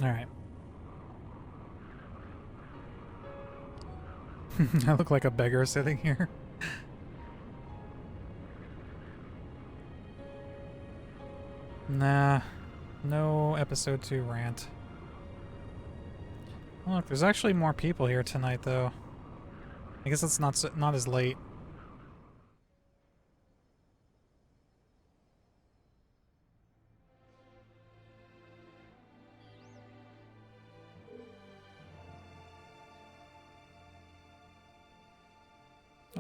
Alright. I look like a beggar sitting here. Nah. No episode 2 rant. Look, there's actually more people here tonight, though. I guess it's not as late.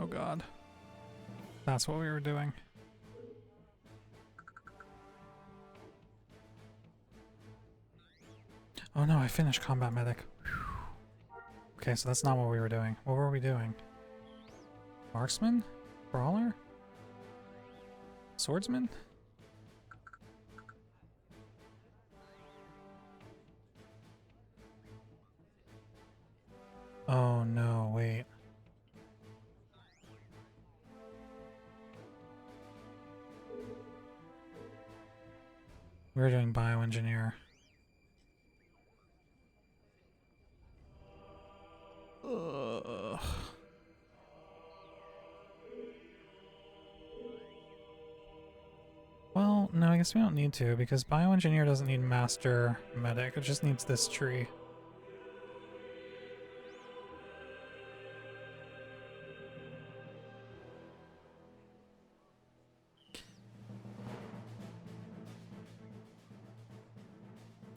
Oh god. That's what we were doing. Oh no, I finished Combat Medic. Whew. Okay, so that's not what we were doing. What were we doing? Marksman? Brawler? Swordsman? Oh no, wait. We were doing bioengineer. Ugh. Well, no, I guess we don't need to, because bioengineer doesn't need master medic, it just needs this tree.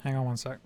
Hang on one sec.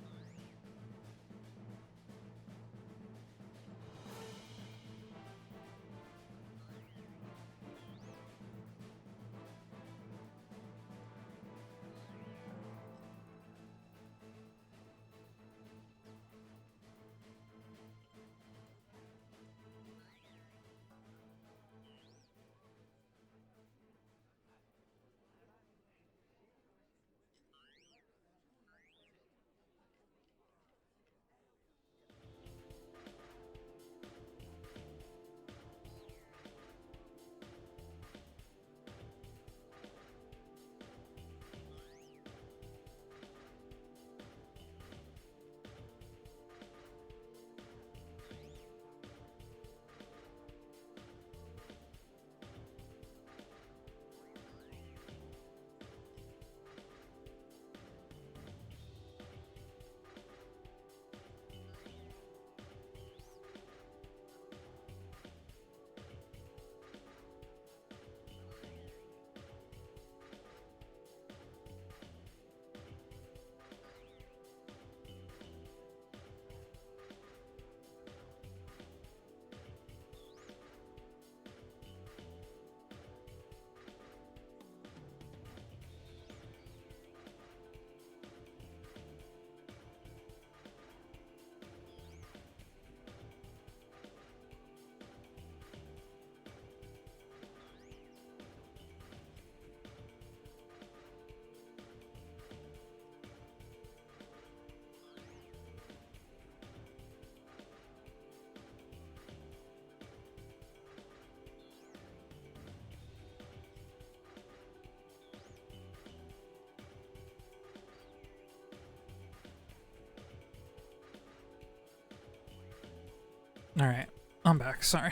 Alright, I'm back, sorry.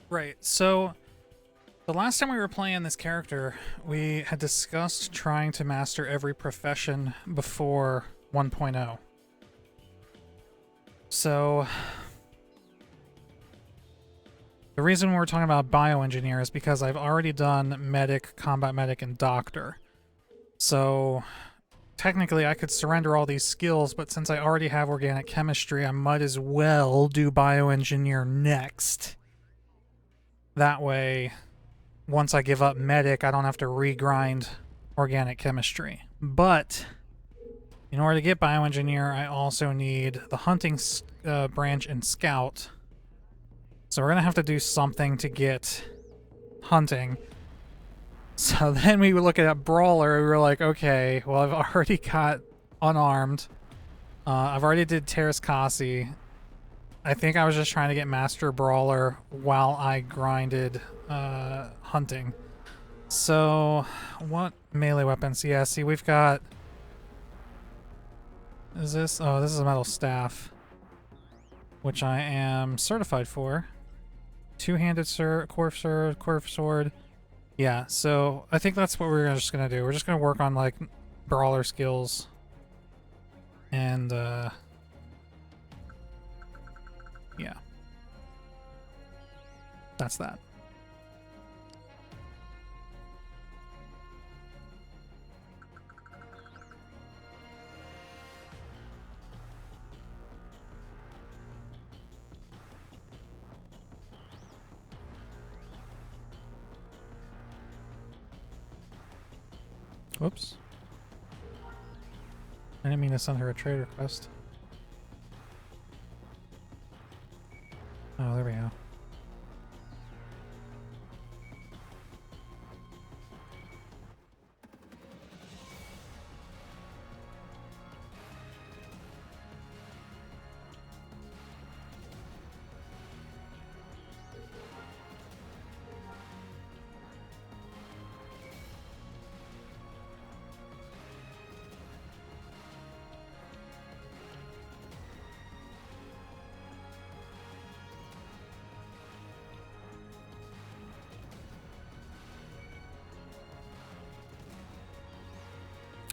Right, so the last time we were playing this character, we had discussed trying to master every profession before 1.0. So the reason we're talking about bioengineer is because I've already done medic, combat medic, and doctor. So technically I could surrender all these skills, but since I already have organic chemistry, I might as well do bioengineer next. That way, once I give up medic, I don't have to regrind organic chemistry. But in order to get bioengineer, I also need the hunting branch and scout. So we're going to have to do something to get hunting. So then we would look at brawler, we were like, okay, well, I've already got unarmed. I've already did Terraskasi. I think I was just trying to get master brawler while I grinded hunting. So what melee weapons? Yeah, see, we've got is this? Oh, this is a metal staff, which I am certified for. Two-handed quarter sword. Yeah, so I think that's what we're just gonna do. We're just gonna work on like brawler skills, and yeah, that's that. Whoops. I didn't mean to send her a trade request. Oh, there we go.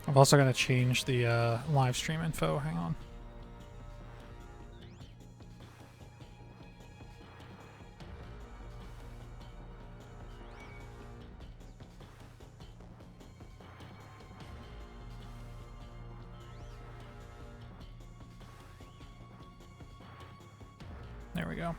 I'm also going to change the live stream info. Hang on. There we go.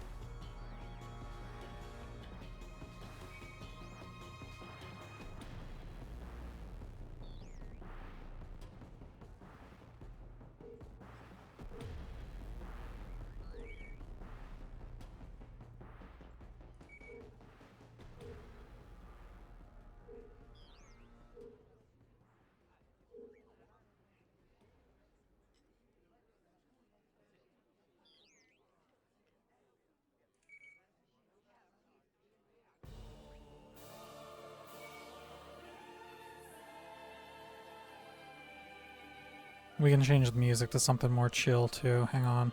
We can change the music to something more chill too. Hang on.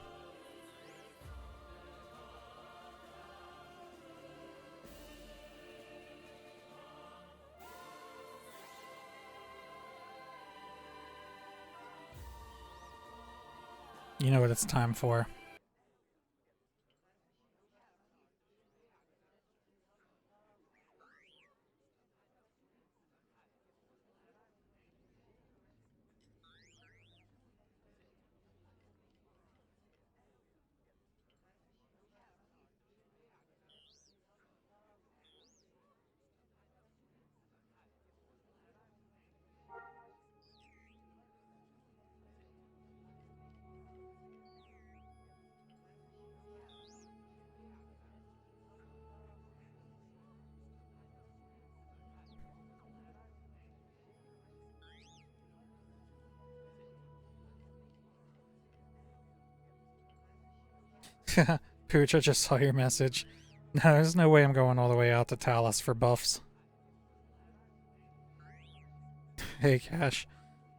You know what it's time for. Pooch, I just saw your message. No, there's no way I'm going all the way out to Talus for buffs. Hey, Cash.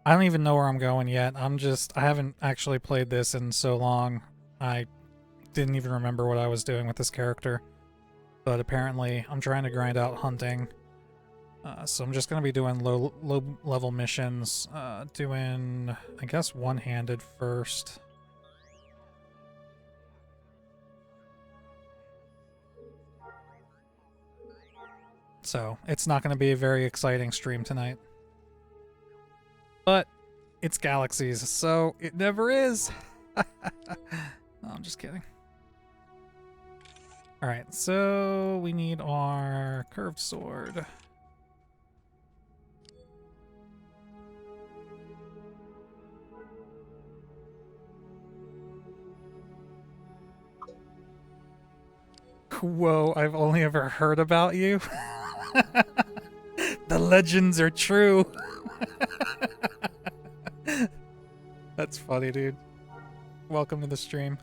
I don't even know where I'm going yet. I haven't actually played this in so long. I didn't even remember what I was doing with this character. But apparently, I'm trying to grind out hunting. So I'm just going to be doing low level missions. Doing, I guess, one-handed first. So it's not going to be a very exciting stream tonight. But it's Galaxies, so it never is. No, I'm just kidding. Alright, so we need our curved sword. Whoa, I've only ever heard about you. The legends are true. That's funny, dude. Welcome to the stream.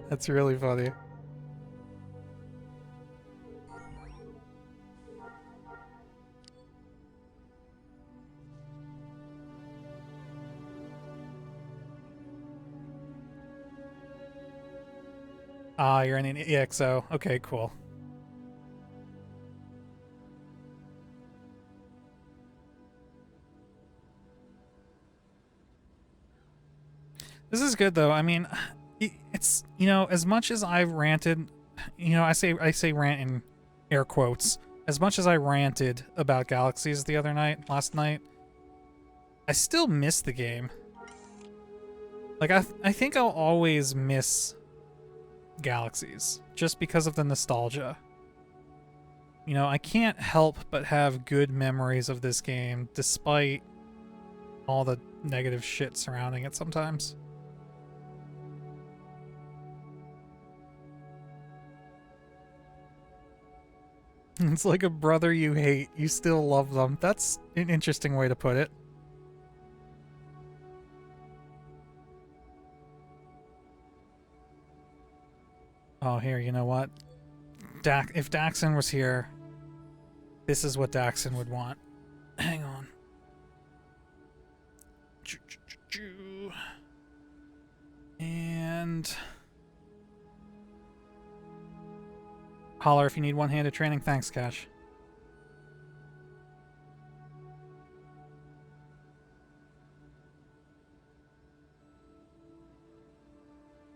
That's really funny. Ah, you're in an EXO. Okay, cool. This is good though. I mean, it's, you know, as much as I've ranted, you know, I say rant in air quotes. As much as I ranted about Galaxies the other night, last night, I still miss the game. Like I think I'll always miss Galaxies just because of the nostalgia. You know, I can't help but have good memories of this game despite all the negative shit surrounding it sometimes. It's like a brother you hate, you still love them. That's an interesting way to put it. Oh, here, you know what? If Daxon was here, this is what Daxon would want. Hang on. And holler if you need one-handed training. Thanks, Cash.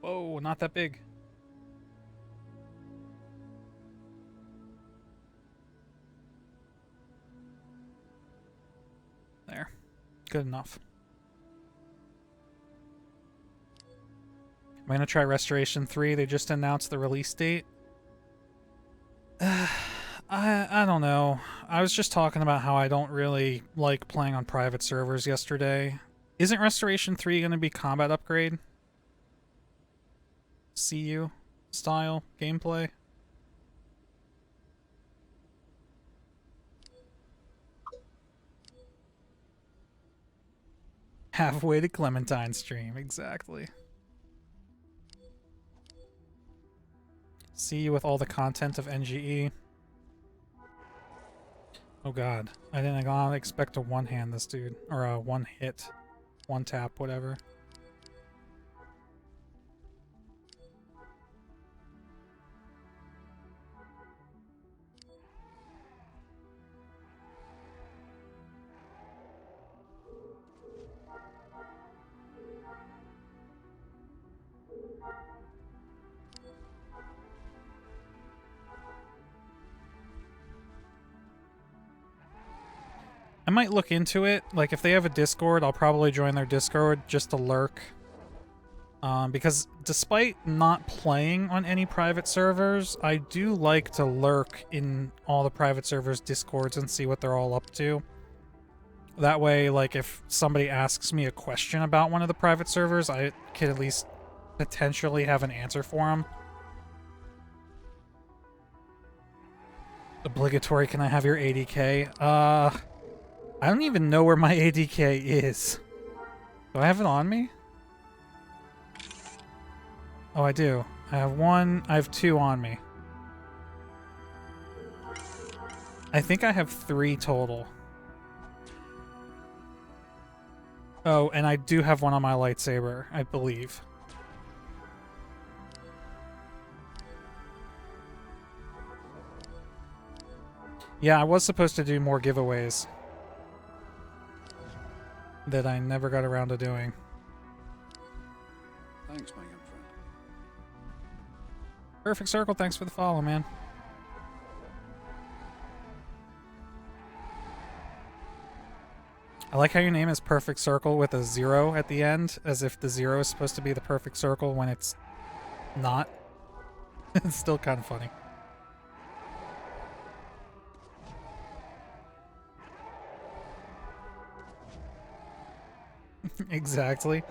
Whoa, not that big. There. Good enough. I'm gonna try Restoration 3. They just announced the release date. I don't know. I was just talking about how I don't really like playing on private servers yesterday. Isn't Restoration 3 gonna be combat upgrade? CU style gameplay? Halfway to Clementine stream, exactly. See you with all the content of NGE. Oh god, I didn't expect to one-hand this dude. Or a one-hit, one-tap, whatever. I might look into it. Like, if they have a Discord, I'll probably join their Discord just to lurk. Because despite not playing on any private servers, I do like to lurk in all the private servers' Discords and see what they're all up to. That way, like, if somebody asks me a question about one of the private servers, I could at least potentially have an answer for them. Obligatory, can I have your ADK? I don't even know where my ADK is. Do I have it on me? Oh, I do. I have two on me. I think I have 3 total. Oh, and I do have one on my lightsaber, I believe. Yeah, I was supposed to do more giveaways that I never got around to doing. Thanks, my young friend. Perfect Circle, thanks for the follow, man. I like how your name is Perfect Circle with a 0 at the end, as if the 0 is supposed to be the perfect circle when it's not. It's still kind of funny. Exactly.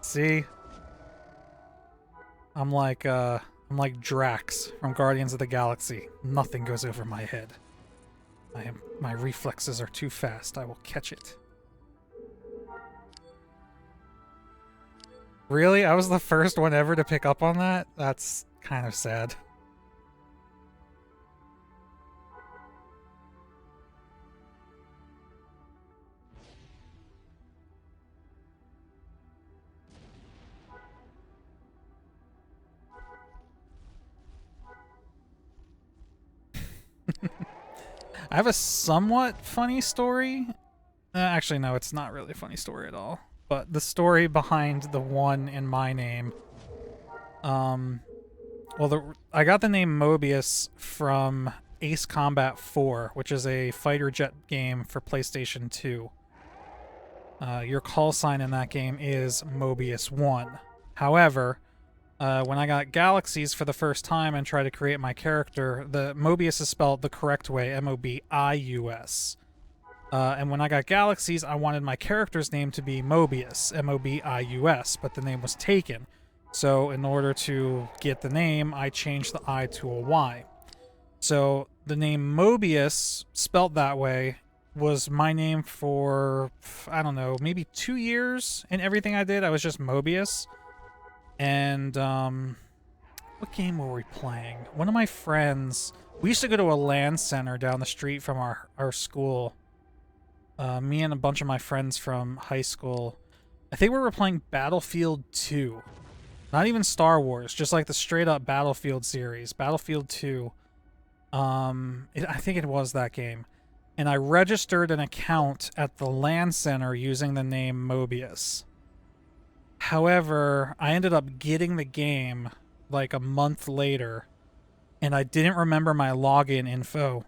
See? I'm like Drax from Guardians of the Galaxy. Nothing goes over my head. My reflexes are too fast. I will catch it. Really? I was the first one ever to pick up on that? That's kind of sad. I have a somewhat funny story. Actually, no, it's not really a funny story at all. But the story behind the one in my name. Well, I got the name Mobius from Ace Combat 4, which is a fighter jet game for PlayStation 2. Your call sign in that game is Mobius 1. However, when I got Galaxies for the first time and tried to create my character, the Mobius is spelled the correct way, M-O-B-I-U-S. And when I got Galaxies, I wanted my character's name to be Mobius, M-O-B-I-U-S, but the name was taken. So in order to get the name, I changed the I to a Y. So the name Mobius, spelt that way, was my name for, I don't know, maybe 2 years. In everything I did, I was just Mobius. And, what game were we playing? One of my friends, we used to go to a LAN center down the street from our school. Me and a bunch of my friends from high school. I think we were playing Battlefield 2. Not even Star Wars, just like the straight up Battlefield series. Battlefield 2. I think it was that game. And I registered an account at the LAN center using the name Mobius. However, I ended up getting the game like a month later, and I didn't remember my login info.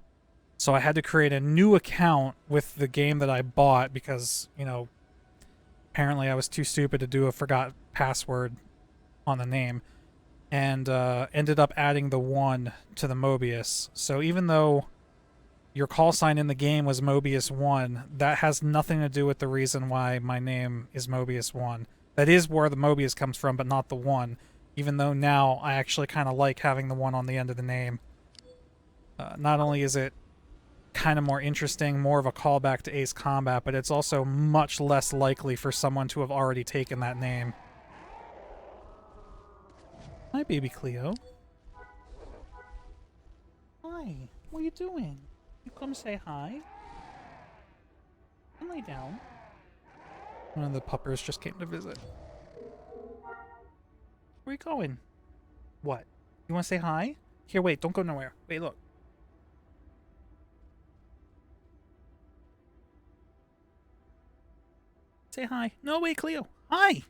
So I had to create a new account with the game that I bought because, you know, apparently I was too stupid to do a forgot password on the name, and ended up adding the 1 to the Mobius. So even though your call sign in the game was Mobius 1, that has nothing to do with the reason why my name is Mobius 1. That is where the Mobius comes from, but not the 1. Even though now I actually kind of like having the 1 on the end of the name. Not only is it kind of more interesting, more of a callback to Ace Combat, but it's also much less likely for someone to have already taken that name. Hi, baby Cleo. Hi, what are you doing? You come say hi? Come lay down. One of the puppers just came to visit. Where are you going? What? You want to say hi? Here, wait, don't go nowhere. Wait, look. Say hi. No, wait, Cleo. Hi!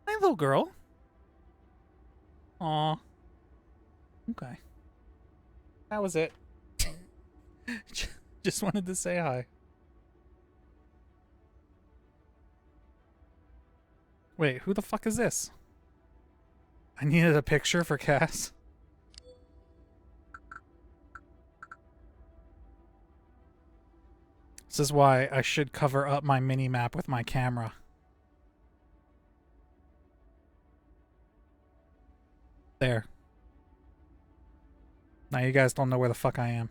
Hi, little girl. Aw. Okay. That was it. Just wanted to say hi. Wait, who the fuck is this? I needed a picture for Cass. This is why I should cover up my mini-map with my camera. There. Now you guys don't know where the fuck I am.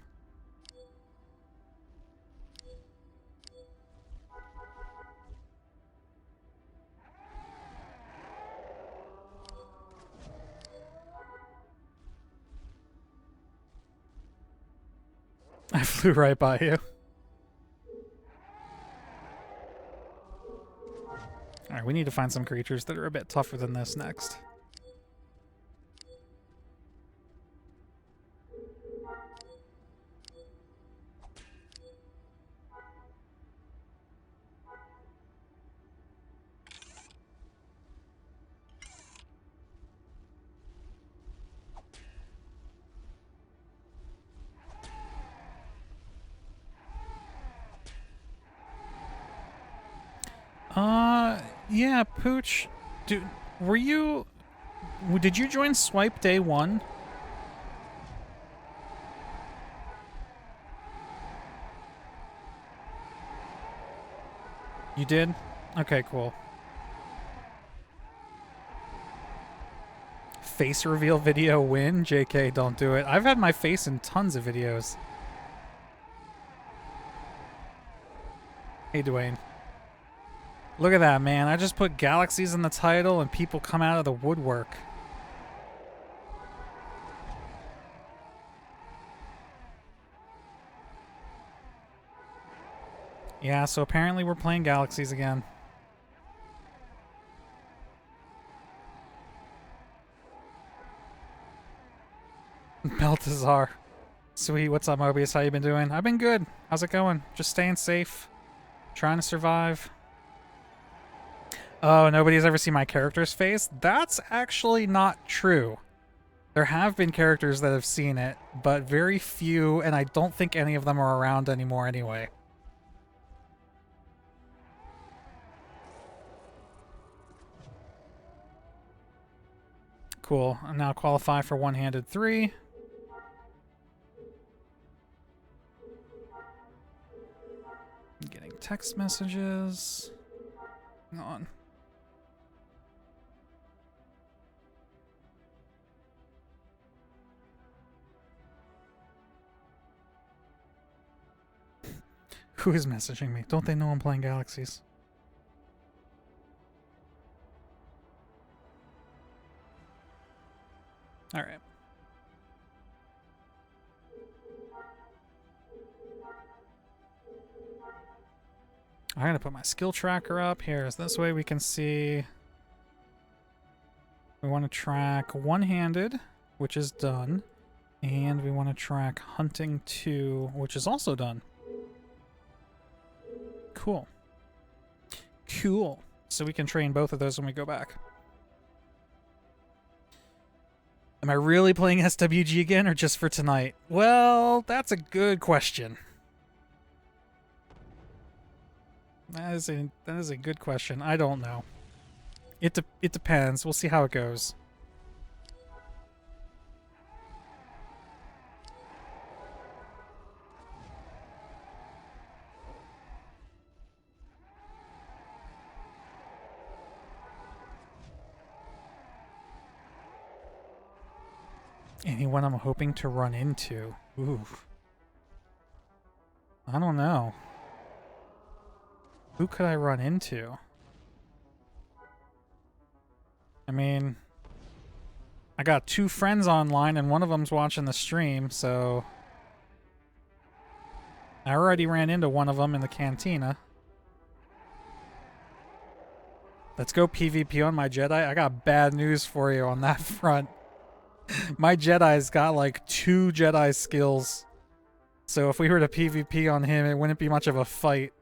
I flew right by you. Alright, we need to find some creatures that are a bit tougher than this next. Yeah, Pooch. Dude, did you join Swipe Day 1? You did? Okay, cool. Face reveal video win? JK, don't do it. I've had my face in tons of videos. Hey, Dwayne. Look at that, man. I just put Galaxies in the title and people come out of the woodwork. Yeah, so apparently we're playing Galaxies again. Baltazar. Sweet, what's up, Mobius? How you been doing? I've been good. How's it going? Just staying safe, trying to survive. Oh, nobody's ever seen my character's face? That's actually not true. There have been characters that have seen it, but very few, and I don't think any of them are around anymore anyway. Cool. I now qualify for one-handed 3. I'm getting text messages. Hang on. Who is messaging me? Don't they know I'm playing Galaxies? All right. I'm gonna put my skill tracker up here. So this way we can see. We want to track one-handed, which is done, and we want to track hunting 2, which is also done. Cool. Cool. So we can train both of those when we go back. Am I really playing SWG again or just for tonight? Well, that's a good question. That is a good question. I don't know. It depends. We'll see how it goes. Anyone I'm hoping to run into? Ooh. I don't know. Who could I run into? I mean, I got 2 friends online and one of them's watching the stream, so I already ran into one of them in the cantina. Let's go PvP on my Jedi. I got bad news for you on that front. My Jedi's got like 2 Jedi skills. So if we were to PvP on him, it wouldn't be much of a fight.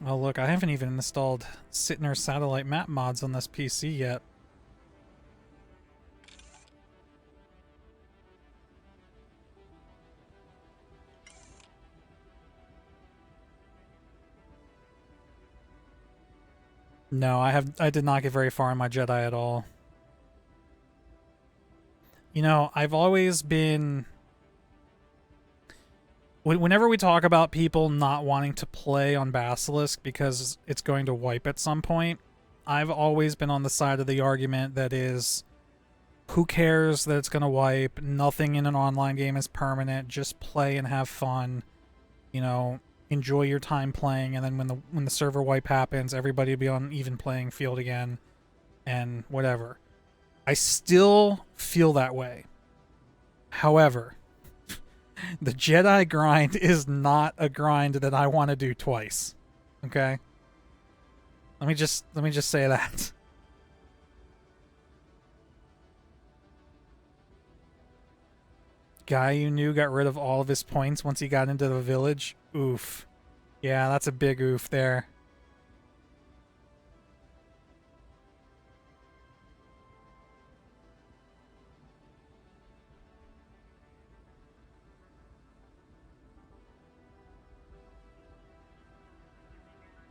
Oh look, I haven't even installed Sittner satellite map mods on this PC yet. No, I did not get very far in my Jedi at all. You know, I've always been... Whenever we talk about people not wanting to play on Basilisk because it's going to wipe at some point, I've always been on the side of the argument that is, who cares that it's going to wipe? Nothing in an online game is permanent. Just play and have fun. You know, enjoy your time playing, and then when the server wipe happens, everybody will be on even playing field again, and whatever. I still feel that way. However, the Jedi grind is not a grind that I want to do twice. Okay? Let me just say that. Guy you knew got rid of all of his points once he got into the village. Oof. Yeah, that's a big oof there.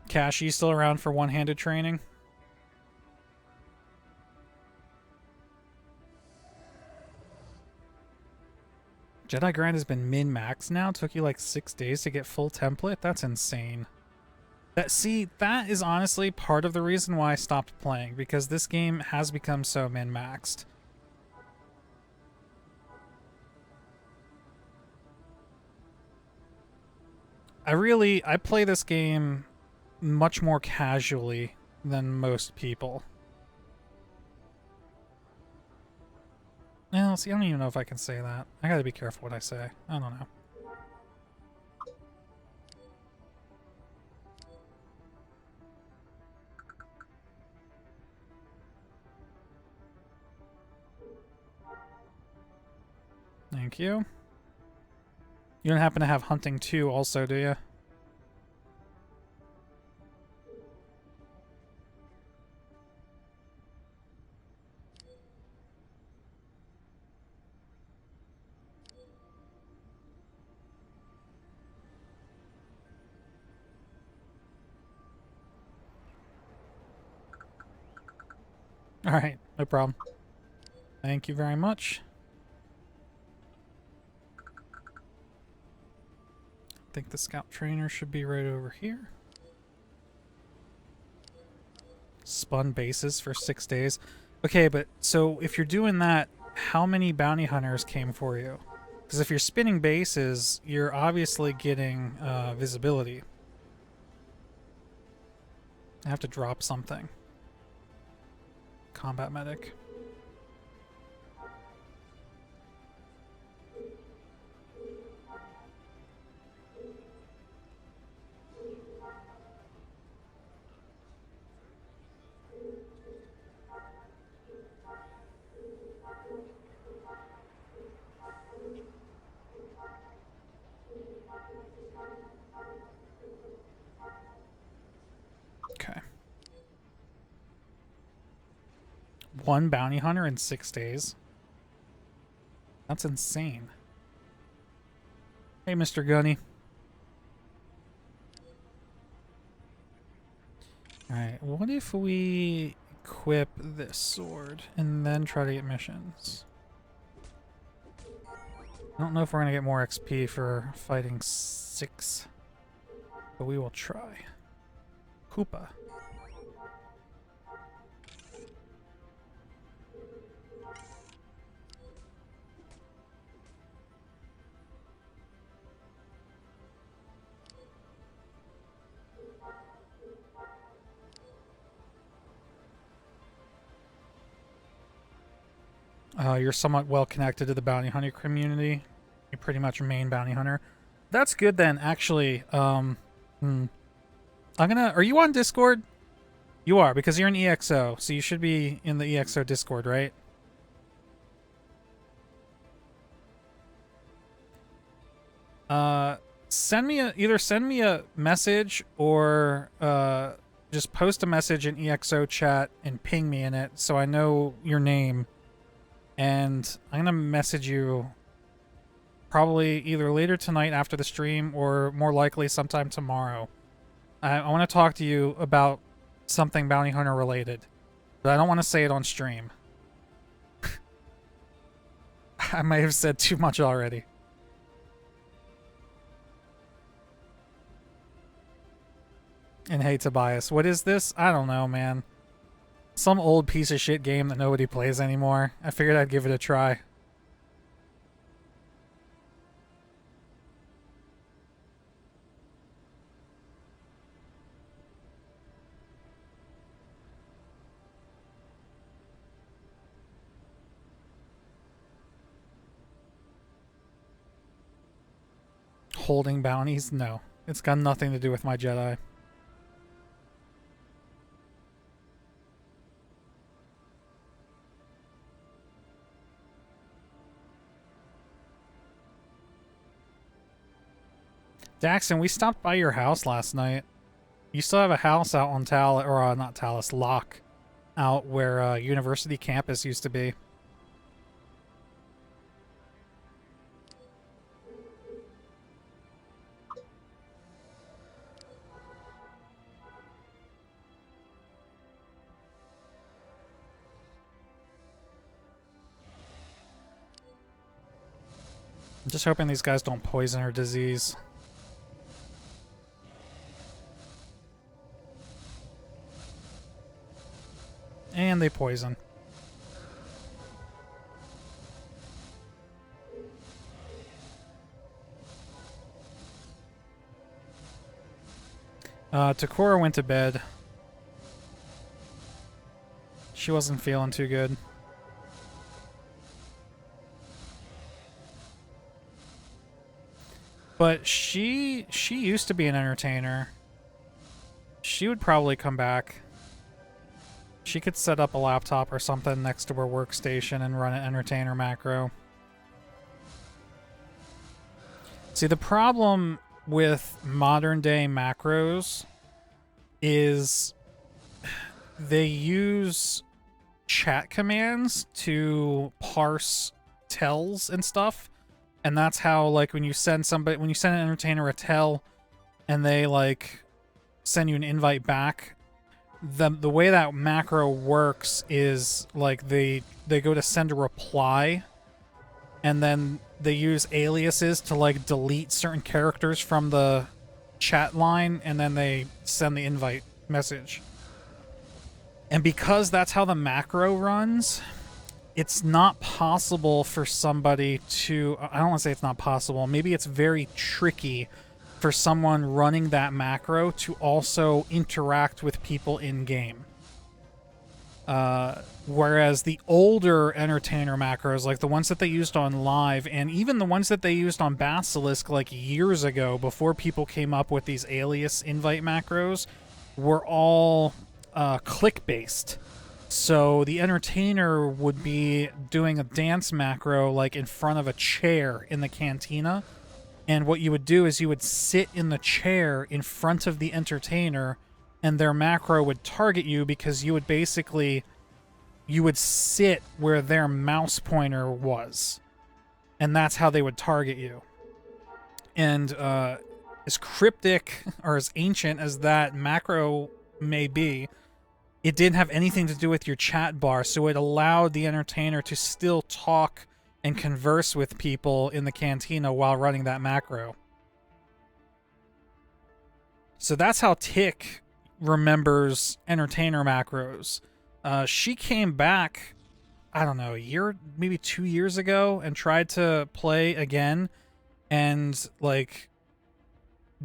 Cash, you still around for one-handed training? Jedi grind has been min-max now. Took you like 6 days to get full template. That's insane. That is honestly part of the reason why I stopped playing, because this game has become so min-maxed. I play this game much more casually than most people. Well, see, I don't even know if I can say that. I gotta be careful what I say. I don't know. Thank you. You don't happen to have hunting 2 also, do you? Alright, no problem. Thank you very much. I think the scout trainer should be right over here. Spun bases for 6 days. Okay, but so if you're doing that, how many bounty hunters came for you? Because if you're spinning bases, you're obviously getting visibility. I have to drop something. Combat medic. Okay. 1 bounty hunter in 6 days. That's insane. Hey, Mr. Gunny. Alright, what if we equip this sword and then try to get missions? I don't know if we're going to get more XP for fighting 6, but we will try. Koopa. You're somewhat well connected to the bounty hunter community. You're pretty much a main bounty hunter. That's good then, actually. I'm gonna... Are you on Discord? You are, because you're in EXO, so you should be in the EXO Discord, right? Either send me a message or just post a message in EXO chat and ping me in it so I know your name. And I'm gonna message you probably either later tonight after the stream or more likely sometime tomorrow. I want to talk to you about something bounty hunter related, but I don't want to say it on stream. I might have said too much already. And hey, Tobias, what is this? I don't know, man. Some old piece of shit game that nobody plays anymore. I figured I'd give it a try. Holding bounties? No. It's got nothing to do with my Jedi. Daxon, we stopped by your house last night. You still have a house out on not Talus, Locke, out where University Campus used to be. I'm just hoping these guys don't poison or disease. And they poison. Takora went to bed. She wasn't feeling too good. But she used to be an entertainer. She would probably come back. She could set up a laptop or something next to her workstation and run an entertainer macro. See, the problem with modern day macros is they use chat commands to parse tells and stuff. And that's how, like, when you send an entertainer a tell and they, like, send you an invite back, the way that macro works is, like, they go to send a reply, and then they use aliases to, like, delete certain characters from the chat line, and then they send the invite message. And because that's how the macro runs, it's not possible for somebody to... I don't want to say it's not possible. Maybe it's very tricky for someone running that macro to also interact with people in-game. Whereas the older entertainer macros, like the ones that they used on Live, and even the ones that they used on Basilisk like years ago, before people came up with these alias invite macros, were all click-based. So the entertainer would be doing a dance macro like in front of a chair in the cantina, and what you would do is you would sit in the chair in front of the entertainer, and their macro would target you because you would basically... you would sit where their mouse pointer was. And that's how they would target you. And as cryptic or as ancient as that macro may be, it didn't have anything to do with your chat bar, so it allowed the entertainer to still talk and converse with people in the cantina while running that macro. So that's how Tick remembers entertainer macros. She came back, I don't know, a year, maybe 2 years ago, and tried to play again, and, like,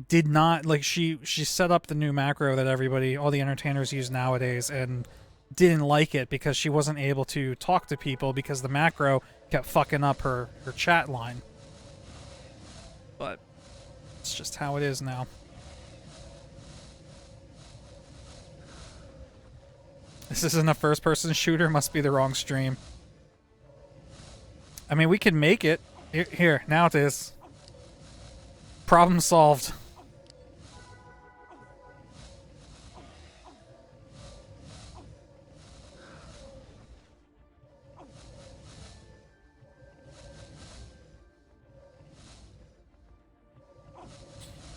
did not, like, she set up the new macro that all the entertainers use nowadays, and didn't like it because she wasn't able to talk to people because the macro kept fucking up her chat line. But it's just how it is now. This isn't a first-person shooter, must be the wrong stream. I mean, we can make it. Here, now it is. Problem solved.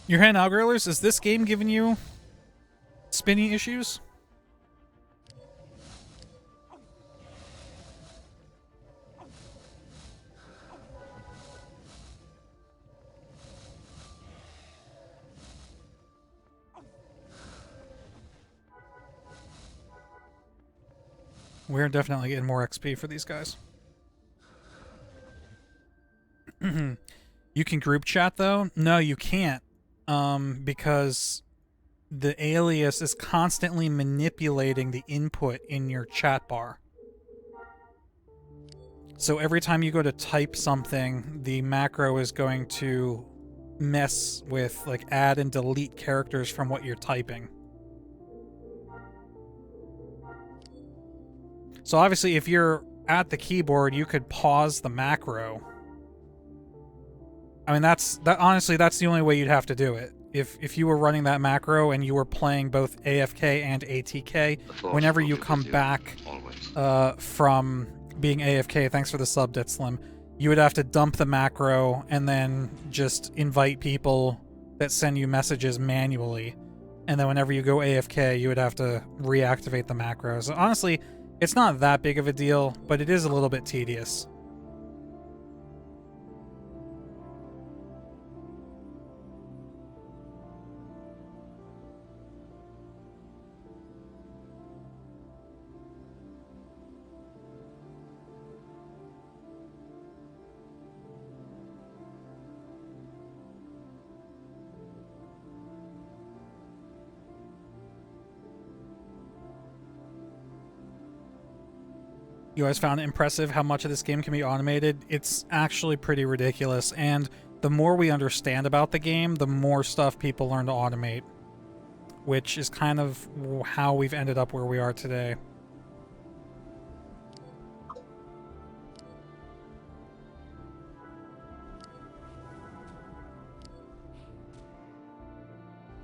Your hand algorithms, is this game giving you spinny issues? We're definitely getting more XP for these guys. You can group chat, though? No, you can't. Because the alias is constantly manipulating the input in your chat bar. So every time you go to type something, the macro is going to mess with, like, add and delete characters from what you're typing. So obviously, if you're at the keyboard, you could pause the macro. I mean, honestly, that's the only way you'd have to do it. If you were running that macro and you were playing both AFK and ATK, whenever you come back from being AFK, thanks for the sub, Slim, you would have to dump the macro and then just invite people that send you messages manually. And then whenever you go AFK, you would have to reactivate the macro. So honestly, it's not that big of a deal, but it is a little bit tedious. You guys found it impressive how much of this game can be automated? It's actually pretty ridiculous, and the more we understand about the game, the more stuff people learn to automate, which is kind of how we've ended up where we are today.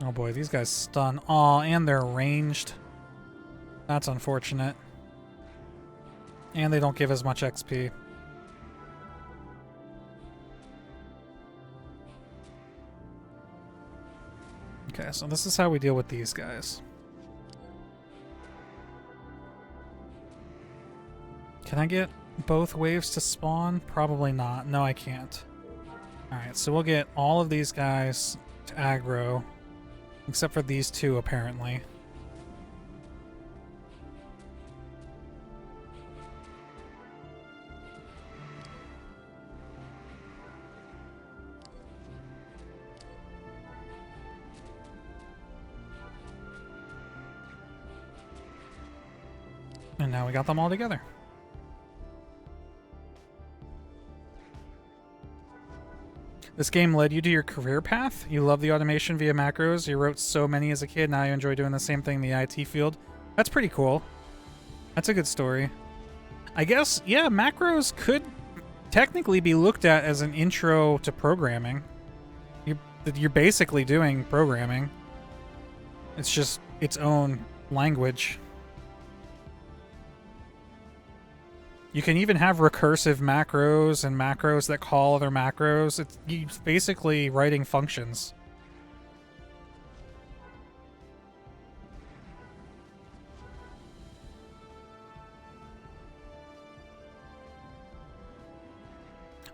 Oh boy, these guys stun. Aw, and they're ranged. That's unfortunate. And they don't give as much XP. Okay, so this is how we deal with these guys. Can I get both waves to spawn? Probably not. No, I can't. Alright, so we'll get all of these guys to aggro. Except for these two, apparently. And now we got them all together. This game led you to your career path? You love the automation via macros. You wrote so many as a kid. Now you enjoy doing the same thing in the IT field. That's pretty cool. That's a good story. I guess, yeah, macros could technically be looked at as an intro to programming. You're basically doing programming. It's just its own language. You can even have recursive macros and macros that call other macros. It's basically writing functions.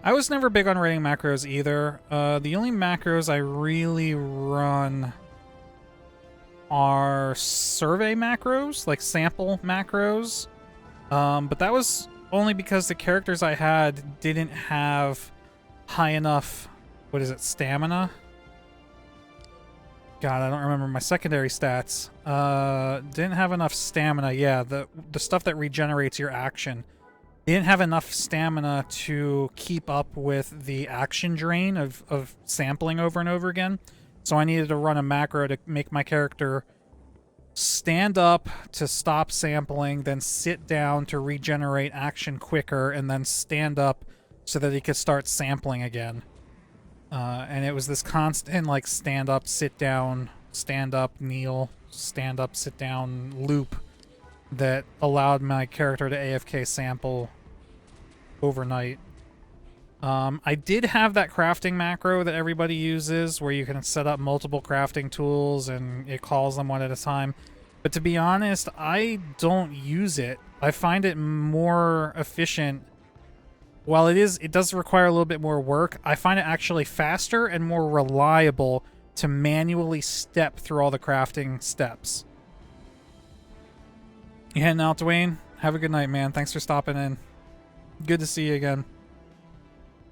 I was never big on writing macros either. The only macros I really run are survey macros, like sample macros. But that was only because the characters I had didn't have high enough, what is it, stamina? God, I don't remember my secondary stats. Didn't have enough stamina, yeah, the stuff that regenerates your action. Didn't have enough stamina to keep up with the action drain of sampling over and over again. So I needed to run a macro to make my character stand up to stop sampling, then sit down to regenerate action quicker, and then stand up so that he could start sampling again. And it was this constant, like, stand up, sit down, stand up, kneel, stand up, sit down loop that allowed my character to AFK sample overnight. I did have that crafting macro that everybody uses where you can set up multiple crafting tools and it calls them one at a time. But to be honest, I don't use it. I find it more efficient. While it does require a little bit more work, I find it actually faster and more reliable to manually step through all the crafting steps. You heading out, Dwayne? Have a good night, man. Thanks for stopping in. Good to see you again.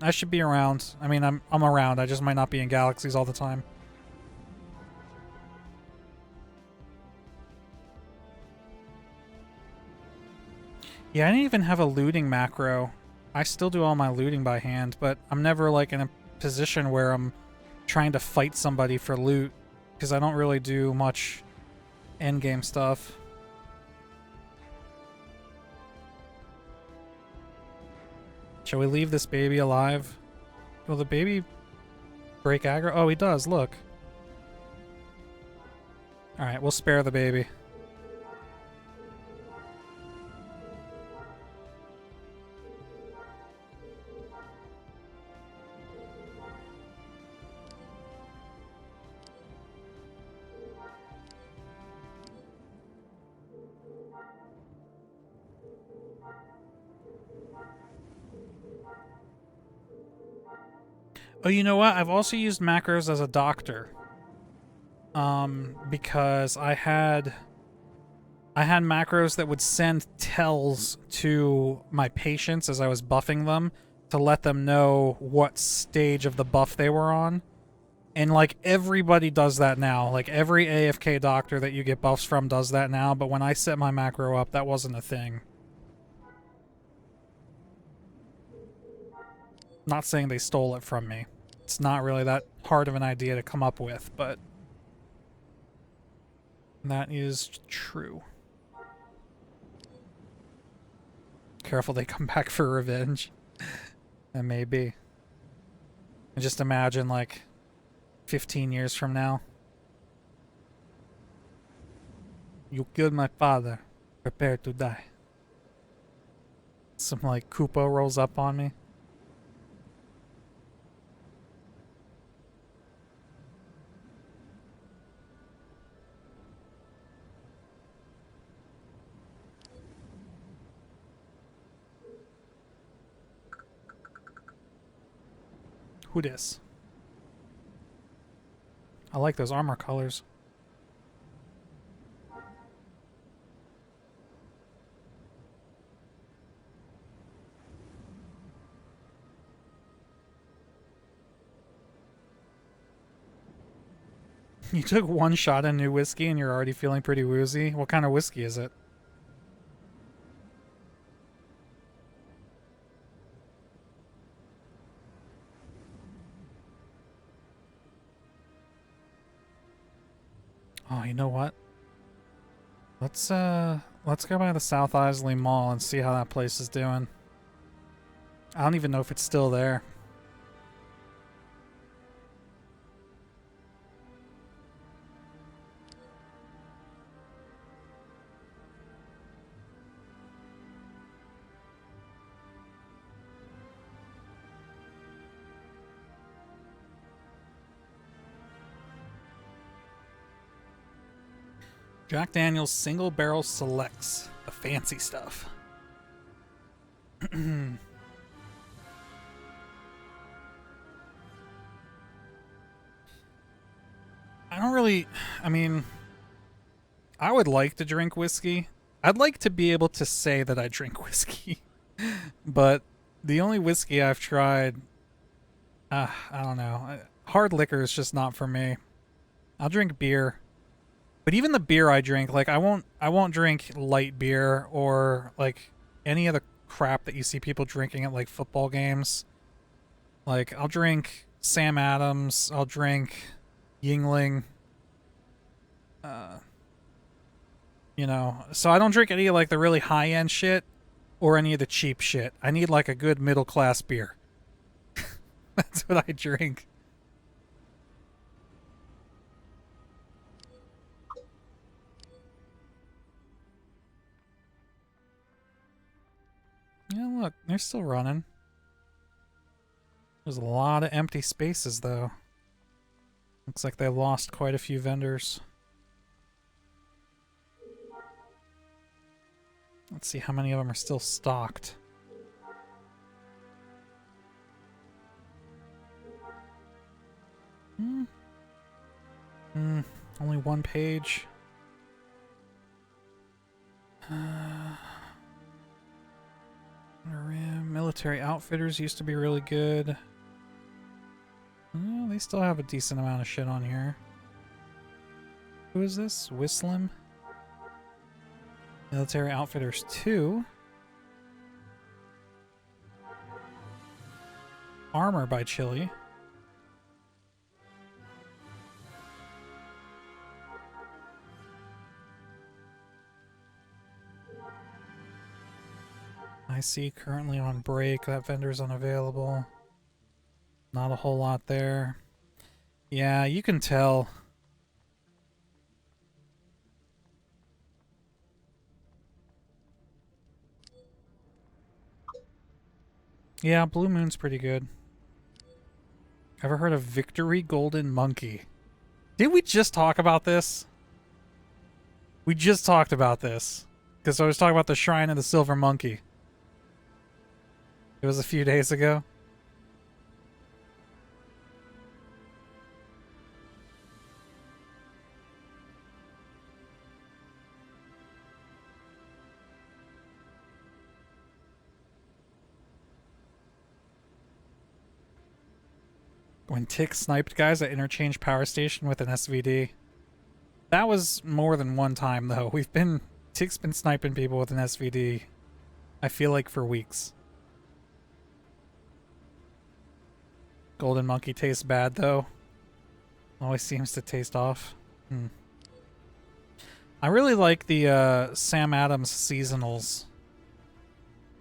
I should be around. I mean, I'm around. I just might not be in galaxies all the time. Yeah, I didn't even have a looting macro. I still do all my looting by hand, but I'm never like in a position where I'm trying to fight somebody for loot because I don't really do much endgame stuff. Shall we leave this baby alive? Will the baby break aggro? Oh, he does, look. Alright, we'll spare the baby. Oh, you know what? I've also used macros as a doctor. Because I had macros that would send tells to my patients as I was buffing them to let them know what stage of the buff they were on. And, like, everybody does that now. Like, every AFK doctor that you get buffs from does that now, but when I set my macro up, that wasn't a thing. Not saying they stole it from me. It's not really that hard of an idea to come up with, but that is true. Careful they come back for revenge. That may be. And just imagine, like, 15 years from now. You killed my father. Prepare to die. Some like Koopa rolls up on me. Who dis? I like those armor colors. You took one shot of new whiskey and you're already feeling pretty woozy? What kind of whiskey is it? Oh, you know what? Let's go by the South Isley Mall and see how that place is doing. I don't even know if it's still there. Jack Daniel's Single Barrel Selects. The fancy stuff. I don't really... I mean... I would like to drink whiskey. I'd like to be able to say that I drink whiskey. But the only whiskey I've tried... I don't know. Hard liquor is just not for me. I'll drink beer. But even the beer I drink, like I won't drink light beer or like any of the crap that you see people drinking at like football games. Like I'll drink Sam Adams, I'll drink Yingling. You know, so I don't drink any of like the really high end shit or any of the cheap shit. I need like a good middle class beer. That's what I drink. Yeah, look, they're still running. There's a lot of empty spaces, though. Looks like they lost quite a few vendors. Let's see how many of them are still stocked. Only one page. Military Outfitters used to be really good. They still have a decent amount of shit on here. Who is this? Whistlim? Military Outfitters 2. Armor by Chili. I see currently on break. That vendor's unavailable. Not a whole lot there. Yeah, you can tell. Yeah, Blue Moon's pretty good. Ever heard of Victory Golden Monkey? Did we just talk about this? We just talked about this. Because I was talking about the Shrine of the Silver Monkey. It was a few days ago. When Tick sniped guys at Interchange Power Station with an SVD. That was more than one time, though. Tick's been sniping people with an SVD, I feel like, for weeks. Golden Monkey tastes bad, though. Always seems to taste off. I really like the Sam Adams seasonals.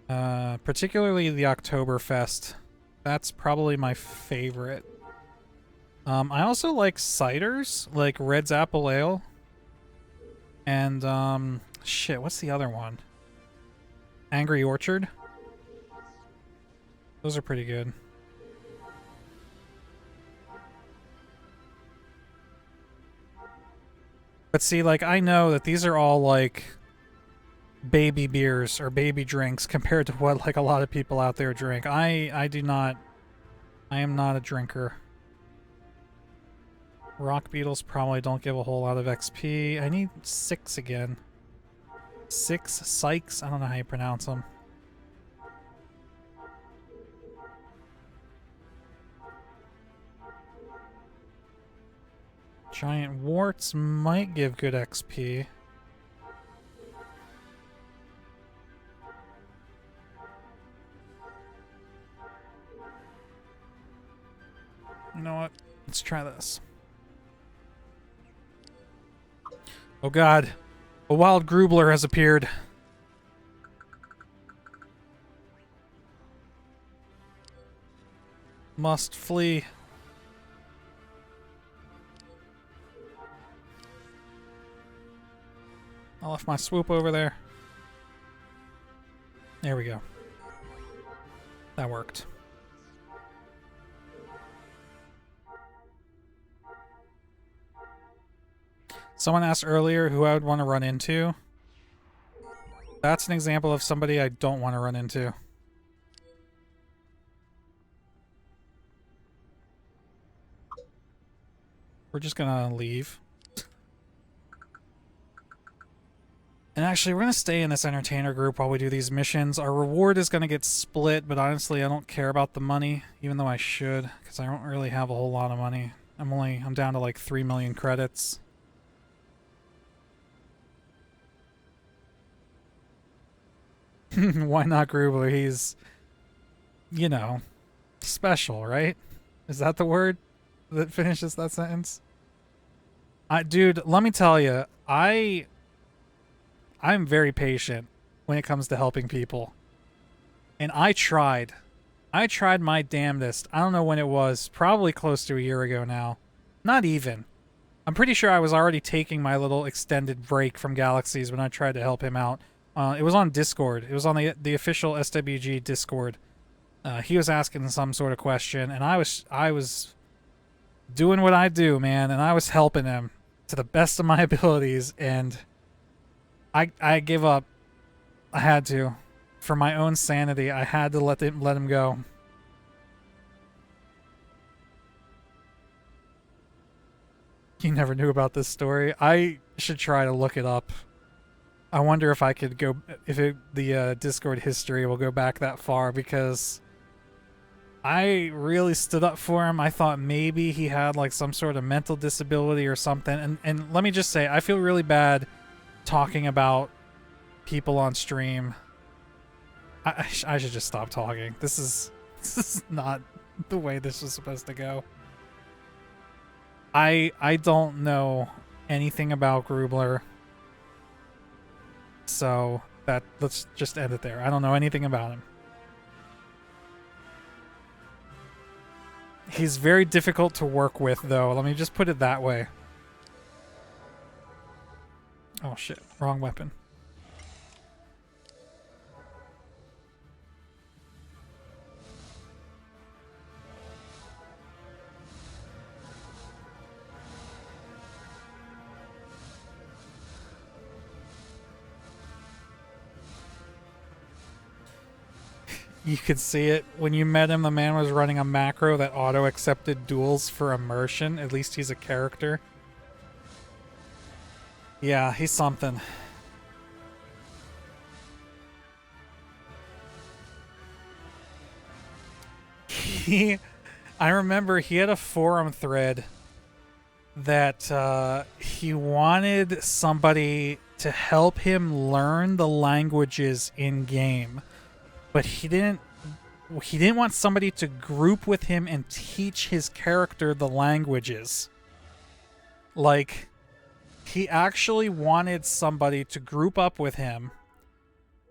Particularly the Oktoberfest. That's probably my favorite. I also like ciders, like Red's Apple Ale. And, shit, what's the other one? Angry Orchard? Those are pretty good. But see, like, I know that these are all, like, baby beers or baby drinks compared to what, like, a lot of people out there drink. I do not... I am not a drinker. Rock beetles probably don't give a whole lot of XP. I need 6 again. 6 Sykes? I don't know how you pronounce them. Giant warts might give good XP. You know what? Let's try this. Oh god. A wild Grubler has appeared. Must flee. I left my swoop over there. There we go. That worked. Someone asked earlier who I would want to run into. That's an example of somebody I don't want to run into. We're just gonna leave. And actually, we're going to stay in this entertainer group while we do these missions. Our reward is going to get split, but honestly, I don't care about the money, even though I should, because I don't really have a whole lot of money. I'm down to like 3 million credits. Why not Grubler? He's, you know, special, right? Is that the word that finishes that sentence? Dude, let me tell you, I'm very patient when it comes to helping people. And I tried. I tried my damnedest. I don't know when it was. Probably close to a year ago now. Not even. I'm pretty sure I was already taking my little extended break from Galaxies when I tried to help him out. It was on Discord. It was on the official SWG Discord. He was asking some sort of question, and I was doing what I do, man, and I was helping him to the best of my abilities, and I gave up. I had to. For my own sanity, I had to let him go. You never knew about this story. I should try to look it up. I wonder if I could go, the Discord history will go back that far, because I really stood up for him. I thought maybe he had like some sort of mental disability or something. And let me just say, I feel really bad talking about people on stream. I should just stop talking. This is not the way this is supposed to go. I don't know anything about Grubler. So let's just end it there. I don't know anything about him. He's very difficult to work with, though. Let me just put it that way. Oh shit, wrong weapon. You could see it. When you met him, the man was running a macro that auto-accepted duels for immersion. At least he's a character. Yeah, he's something. I remember he had a forum thread that he wanted somebody to help him learn the languages in-game. But he didn't want somebody to group with him and teach his character the languages. Like, he actually wanted somebody to group up with him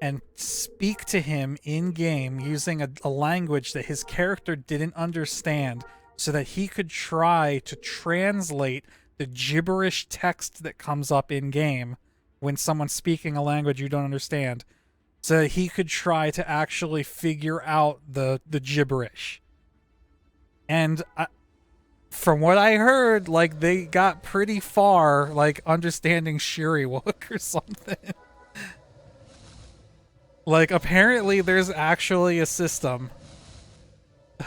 and speak to him in-game using a language that his character didn't understand, so that he could try to translate the gibberish text that comes up in-game when someone's speaking a language you don't understand, so that he could try to actually figure out the gibberish. And from what I heard, like, they got pretty far, like, understanding Shiriwook or something. Like, apparently there's actually a system.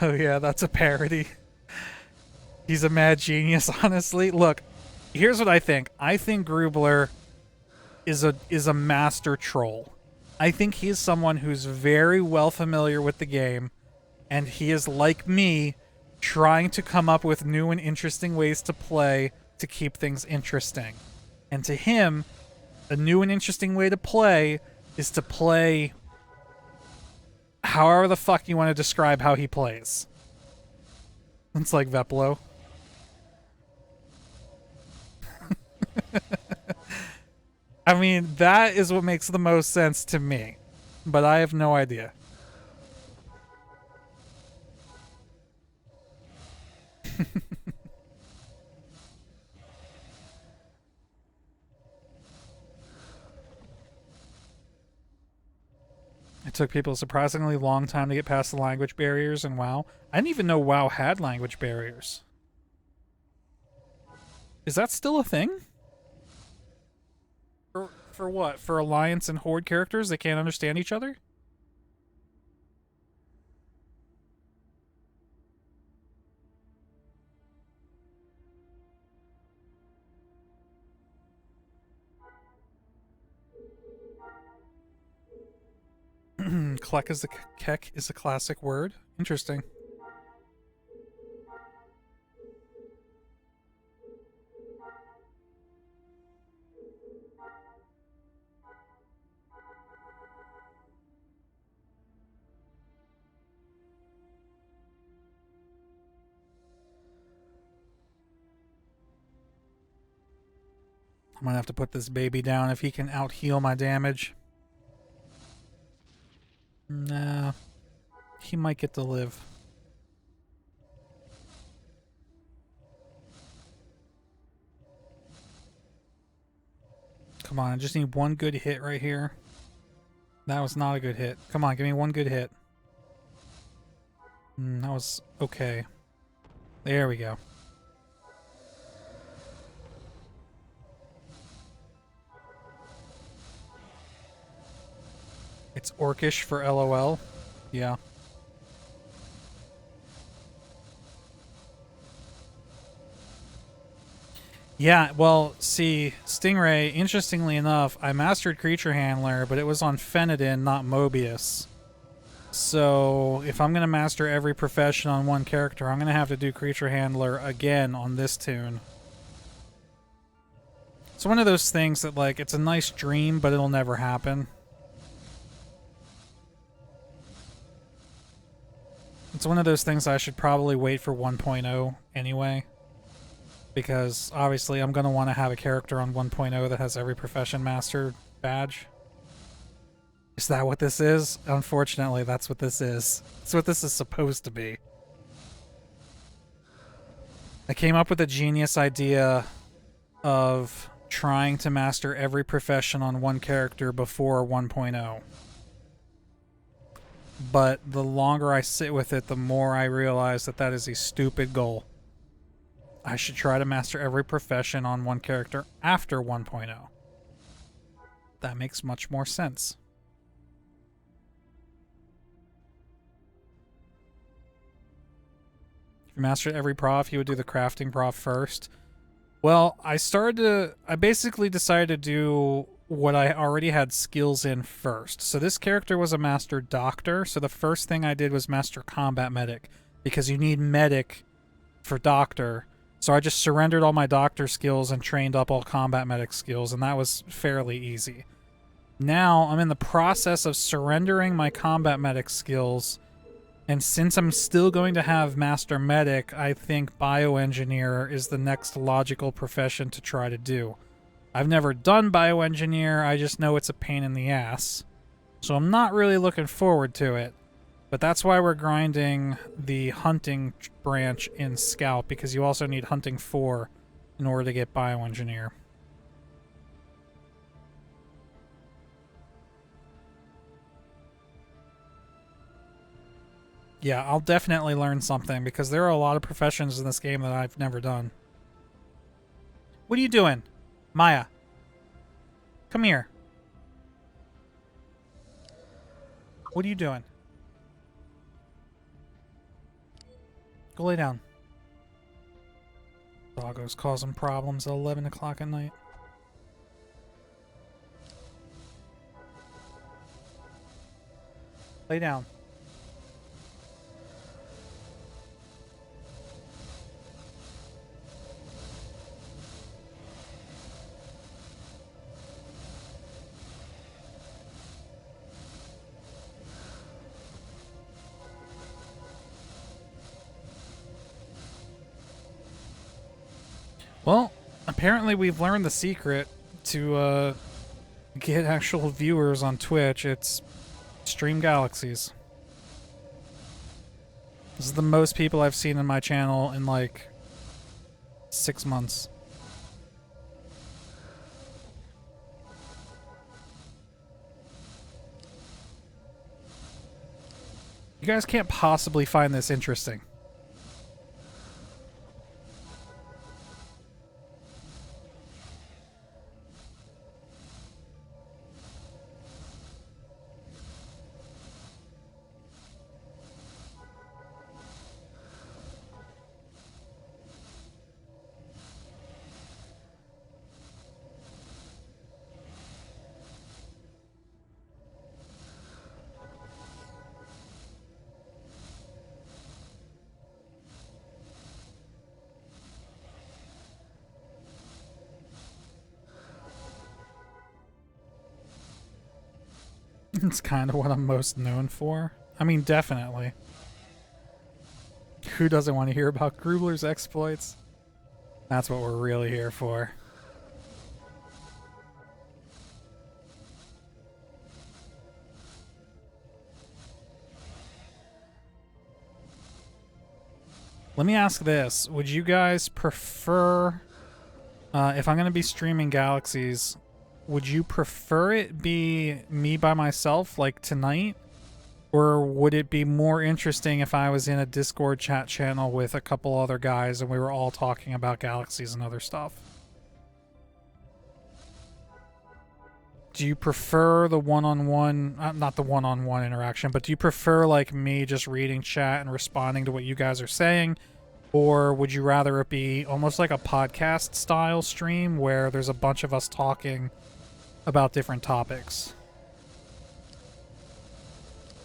Oh yeah, that's a parody. He's a mad genius, honestly. Look, here's what I think. I think Grubler is a master troll. I think he's someone who's very well familiar with the game, and he is, like me, trying to come up with new and interesting ways to play to keep things interesting. And to him, a new and interesting way to play is to play however the fuck you want to describe how he plays. It's like Veplo. I mean, that is what makes the most sense to me, but I have no idea. It took people a surprisingly long time to get past the language barriers in WoW. I didn't even know WoW had language barriers. Is that still a thing? For what? For Alliance and Horde characters? They can't understand each other? Klek is Kek is a classic word. Interesting. I'm gonna have to put this baby down if he can out-heal my damage. Nah. He might get to live. Come on, I just need one good hit right here. That was not a good hit. Come on, give me one good hit. That was okay. There we go. It's Orcish for LOL. Yeah. Yeah, well, see, Stingray, interestingly enough, I mastered Creature Handler, but it was on Fenadin, not Mobius. So, if I'm going to master every profession on one character, I'm going to have to do Creature Handler again on this tune. It's one of those things that, like, it's a nice dream, but it'll never happen. It's one of those things I should probably wait for 1.0 anyway. Because, obviously, I'm going to want to have a character on 1.0 that has every profession master badge. Is that what this is? Unfortunately, that's what this is. That's what this is supposed to be. I came up with a genius idea of trying to master every profession on one character before 1.0. But the longer I sit with it, the more I realize that that is a stupid goal. I should try to master every profession on one character after 1.0. That makes much more sense. If you mastered every prof, you would do the crafting prof first. Well, I basically decided to do what I already had skills in first. So this character was a master doctor, so the first thing I did was master combat medic, because you need medic for doctor. So I just surrendered all my doctor skills and trained up all combat medic skills, and that was fairly easy. Now I'm in the process of surrendering my combat medic skills, and since I'm still going to have master medic, I think bioengineer is the next logical profession to try to do. I've never done bioengineer, I just know it's a pain in the ass. So I'm not really looking forward to it. But that's why we're grinding the hunting branch in Scout, because you also need hunting 4 in order to get bioengineer. Yeah, I'll definitely learn something because there are a lot of professions in this game that I've never done. What are you doing? Maya. Come here. What are you doing? Go lay down. Doggo's causing problems at 11 o'clock at night. Lay down. Well, apparently we've learned the secret to get actual viewers on Twitch. It's stream galaxies. This is the most people I've seen in my channel in like 6 months. You guys can't possibly find this interesting. It's kind of what I'm most known for. I mean, definitely. Who doesn't want to hear about Grubler's exploits? That's what we're really here for. Let me ask this. Would you guys prefer, if I'm going to be streaming Galaxies, would you prefer it be me by myself, like tonight? Or would it be more interesting if I was in a Discord chat channel with a couple other guys and we were all talking about Galaxies and other stuff? Do you prefer the one-on-one, not the one-on-one interaction, but do you prefer like me just reading chat and responding to what you guys are saying? Or would you rather it be almost like a podcast style stream where there's a bunch of us talking about different topics?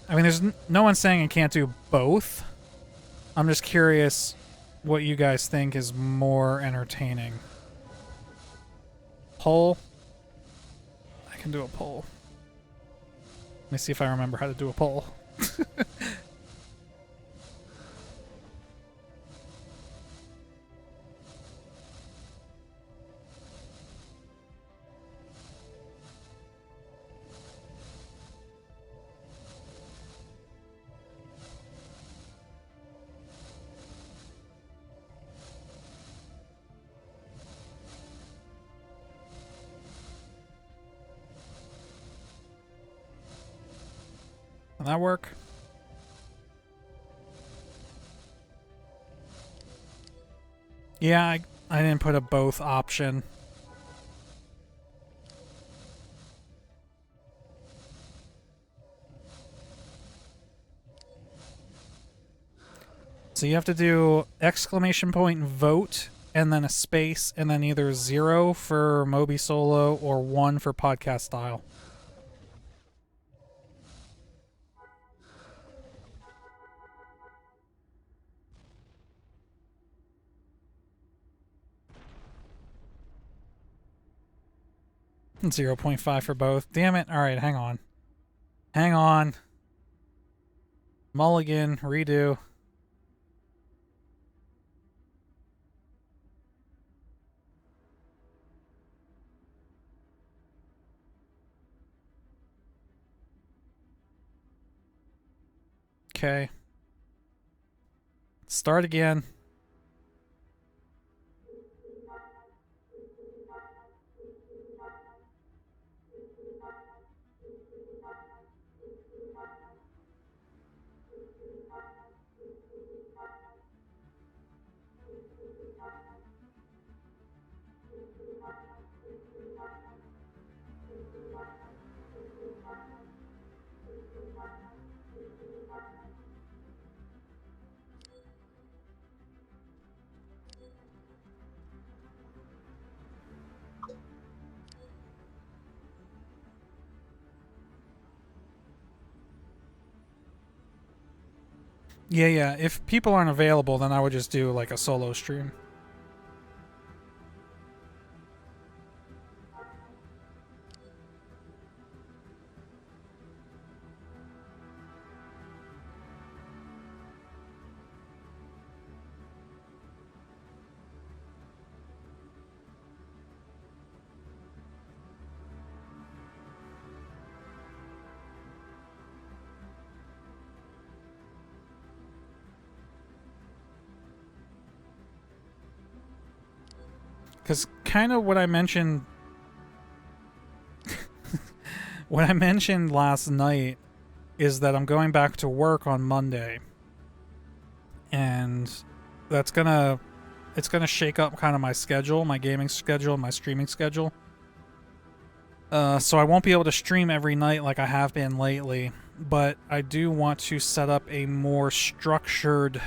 I mean, there's no one saying I can't do both. I'm just curious what you guys think is more entertaining. Poll? I can do a poll. Let me see if I remember how to do a poll. Will that work? Yeah, I didn't put a both option. So you have to do exclamation point vote and then a space and then either 0 for Moby Solo or 1 for podcast style. And 0.5 for both. Damn it. All right, hang on. Hang on. Mulligan, redo. Okay. Start again. Yeah. If people aren't available, then I would just do like a solo stream. Because kind of what I mentioned, what I mentioned last night is that I'm going back to work on Monday, and that's gonna it's gonna shake up kind of my schedule, my gaming schedule, my streaming schedule. So I won't be able to stream every night like I have been lately, but I do want to set up a more structured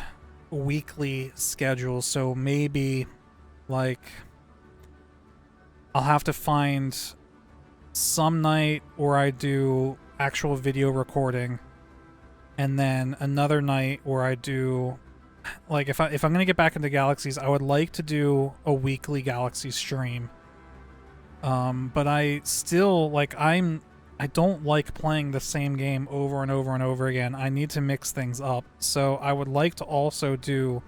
weekly schedule. So maybe like I'll have to find some night where I do actual video recording, and then another night where I do like if I'm gonna get back into Galaxies, I would like to do a weekly Galaxy stream. But I still like I don't like playing the same game over and over and over again. I need to mix things up. So I would like to also do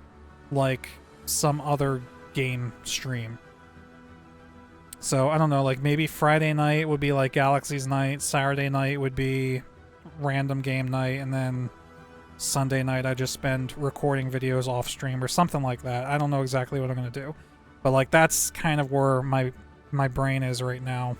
like some other game stream. So I don't know, like maybe Friday night would be like Galaxy's night, Saturday night would be random game night, and then Sunday night I just spend recording videos off stream or something like that. I don't know exactly what I'm gonna do, but like that's kind of where my brain is right now.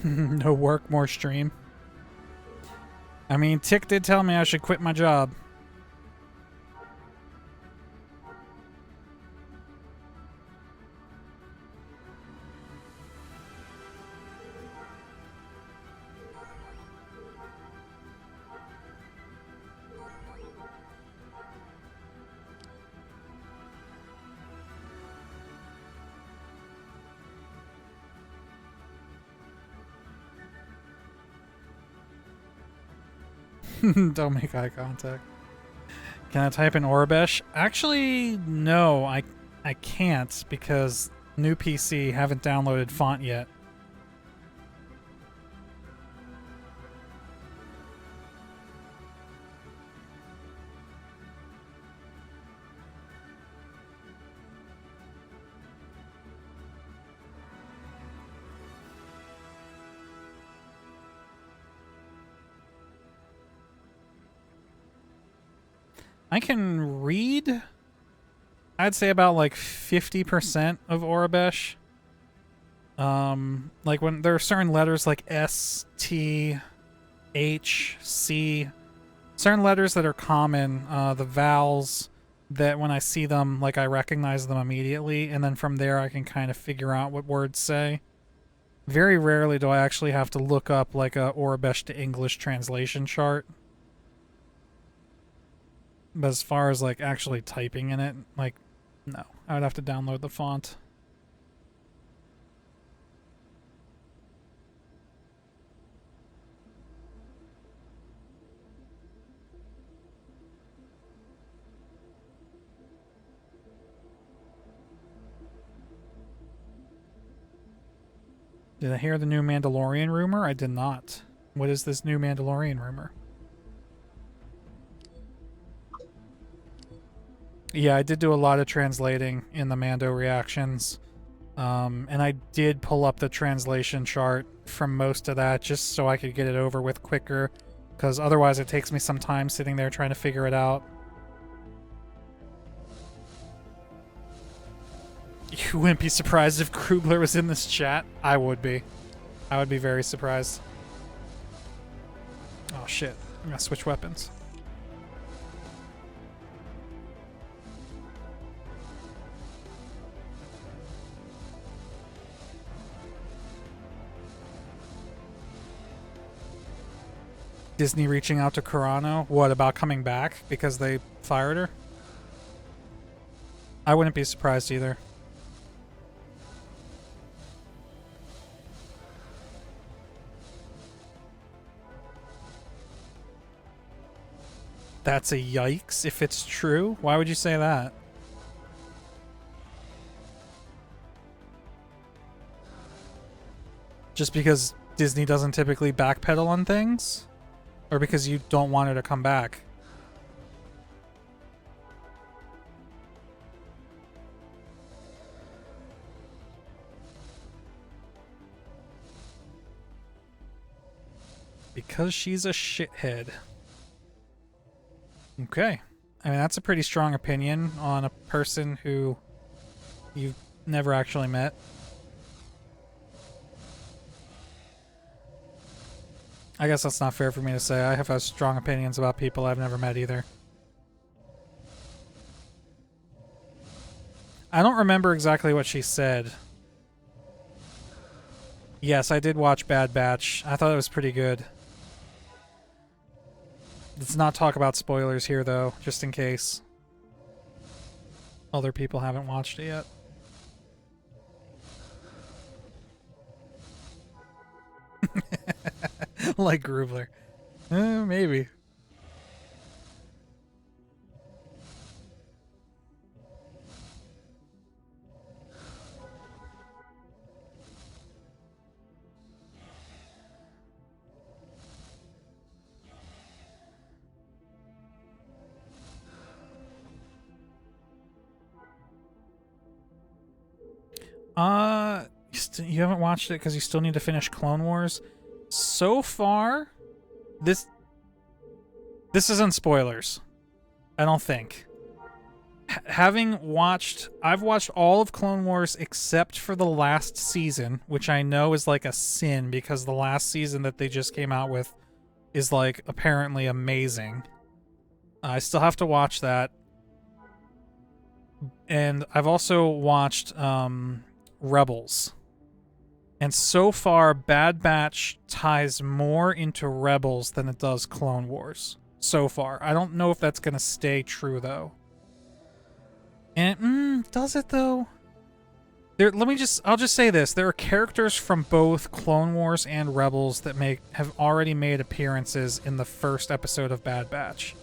No work, more stream. I mean, Tick did tell me I should quit my job. Don't make eye contact. Can I type in Orabesh? Actually, no, I can't because new PC haven't downloaded font yet. I can read, I'd say about like 50% of Orabesh. Like when there are certain letters like S, T, H, C, certain letters that are common, the vowels that when I see them, like I recognize them immediately, and then from there I can kind of figure out what words say. Very rarely do I actually have to look up like a Orabesh to English translation chart. But as far as like actually typing in it, like, no. I would have to download the font. Did I hear the new Mandalorian rumor? I did not. What is this new Mandalorian rumor? Yeah, I did do a lot of translating in the Mando reactions. And I did pull up the translation chart from most of that just so I could get it over with quicker, because otherwise it takes me some time sitting there trying to figure it out. You wouldn't be surprised if Krugler was in this chat? I would be. I would be very surprised. Oh shit, I'm gonna switch weapons. Disney reaching out to Carano? What, about coming back because they fired her? I wouldn't be surprised either. That's a yikes if it's true. Why would you say that? Just because Disney doesn't typically backpedal on things? Or because you don't want her to come back? Because she's a shithead. Okay. I mean, that's a pretty strong opinion on a person who you've never actually met. I guess that's not fair for me to say. I have strong opinions about people I've never met either. I don't remember exactly what she said. Yes, I did watch Bad Batch. I thought it was pretty good. Let's not talk about spoilers here, though, just in case other people haven't watched it yet. Like Groovler. Maybe. You haven't watched it because you still need to finish Clone Wars? So far, this isn't spoilers. I don't think. Having watched... I've watched all of Clone Wars except for the last season, which I know is like a sin because the last season that they just came out with is like apparently amazing. I still have to watch that. And I've also watched Rebels. And so far, Bad Batch ties more into Rebels than it does Clone Wars. So far. I don't know if that's going to stay true, though. And, does it, though? I'll just say this. There are characters from both Clone Wars and Rebels that have already made appearances in the first episode of Bad Batch.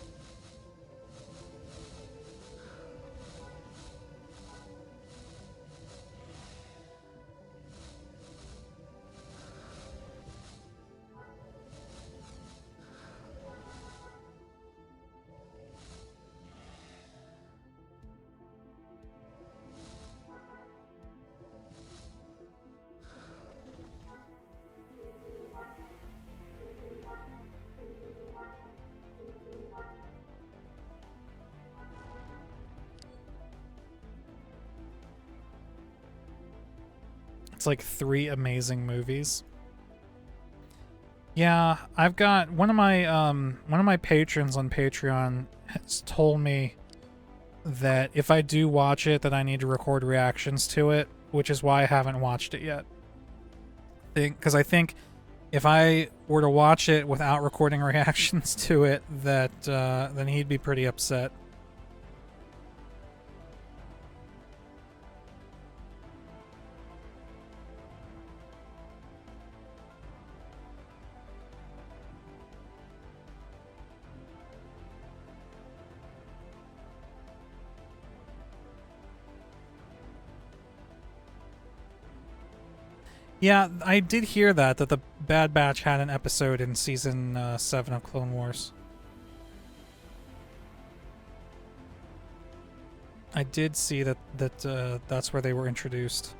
It's like 3 amazing movies. Yeah, I've got one of my patrons on Patreon has told me that if I do watch it, that I need to record reactions to it, which is why I haven't watched it yet. Because I think if I were to watch it without recording reactions to it, that then he'd be pretty upset. Yeah, I did hear that the Bad Batch had an episode in season 7 of Clone Wars. I did see that's where they were introduced.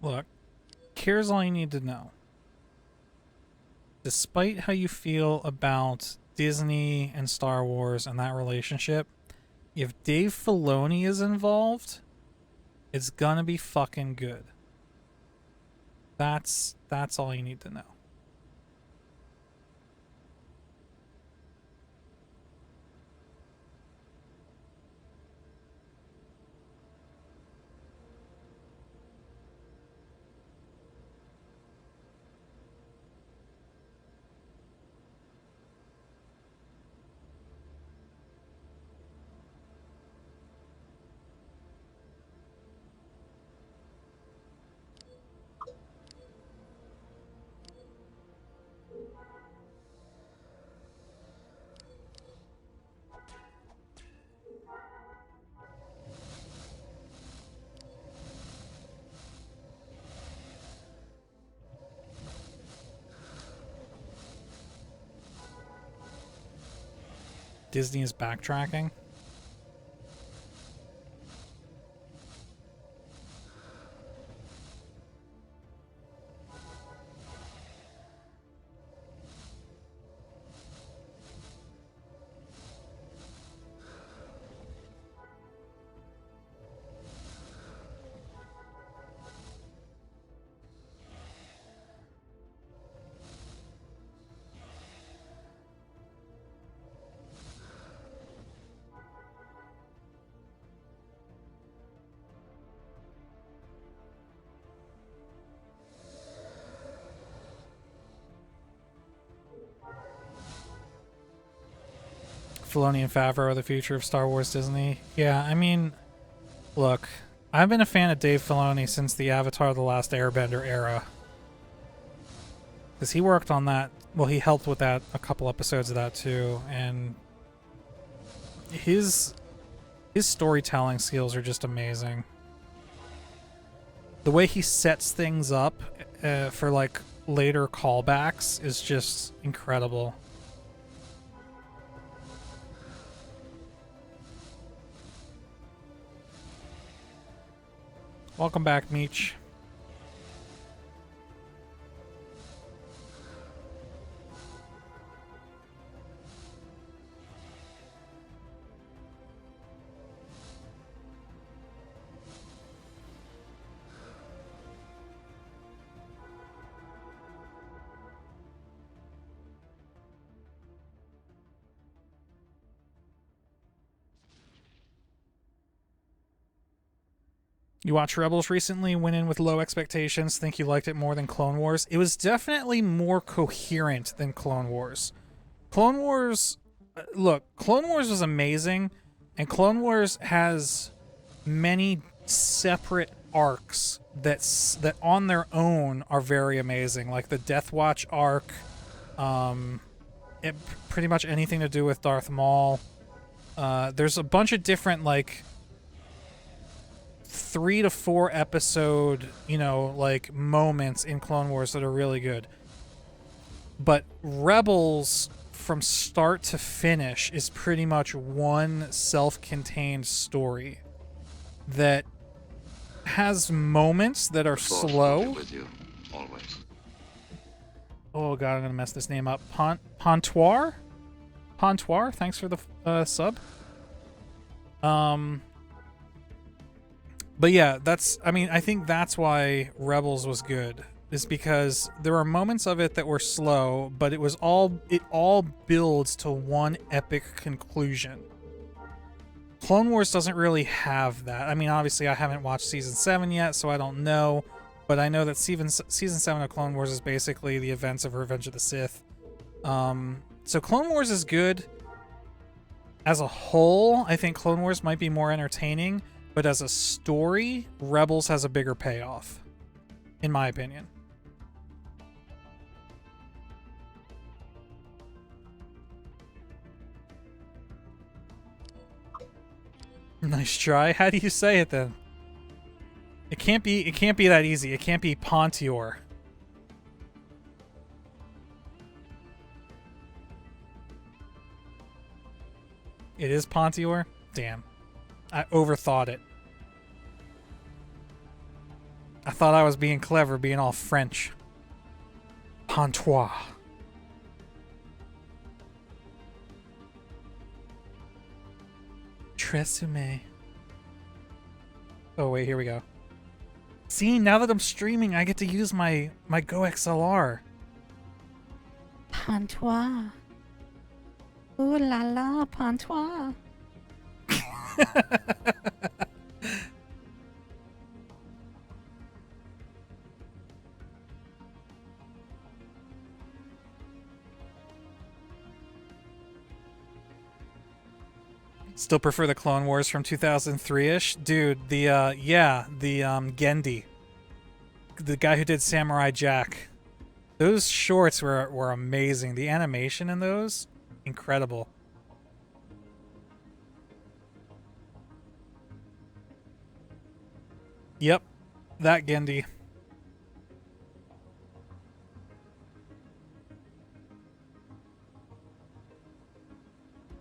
Look, here's all you need to know. Despite how you feel about Disney and Star Wars and that relationship, if Dave Filoni is involved, it's gonna be fucking good. That's all you need to know. Disney is backtracking. Filoni and Favreau are the future of Star Wars Disney. Yeah, I mean, look, I've been a fan of Dave Filoni since the Avatar: The Last Airbender era. Because he worked on that, well, he helped with that, a couple episodes of that too, and his storytelling skills are just amazing. The way he sets things up for like later callbacks is just incredible. Welcome back, Meech. You watched Rebels recently, went in with low expectations, think you liked it more than Clone Wars. It was definitely more coherent than Clone Wars. Clone Wars, look, Clone Wars was amazing, and Clone Wars has many separate arcs that on their own are very amazing, like the Death Watch arc, pretty much anything to do with Darth Maul. There's a bunch of different, like, 3 to 4 episode, like, moments in Clone Wars that are really good. But Rebels, from start to finish, is pretty much one self-contained story that has moments that are slow. With you, always. Oh god, I'm gonna mess this name up. Pontoir? Pontoir, thanks for the sub. But yeah, I think that's why Rebels was good, is because there are moments of it that were slow, but it all builds to one epic conclusion. Clone Wars doesn't really have that. I mean, obviously I haven't watched season 7 yet, so I don't know, but I know that season 7 of Clone Wars is basically the events of Revenge of the Sith. So Clone Wars is good. As a whole, I think Clone Wars might be more entertaining, but as a story, Rebels has a bigger payoff, in my opinion. Nice try. How do you say it then? It can't be that easy. It can't be Pontior. It is Pontior? Damn. I overthought it. I thought I was being clever, being all French. Pontois. Tresemme. Oh wait, here we go. See, now that I'm streaming, I get to use my Go XLR. Pontois. Ooh la la, Pontois. Still prefer the Clone Wars from 2003-ish? Dude, the Gendy. The guy who did Samurai Jack. Those shorts were amazing. The animation in those, incredible. Yep, that Gendy.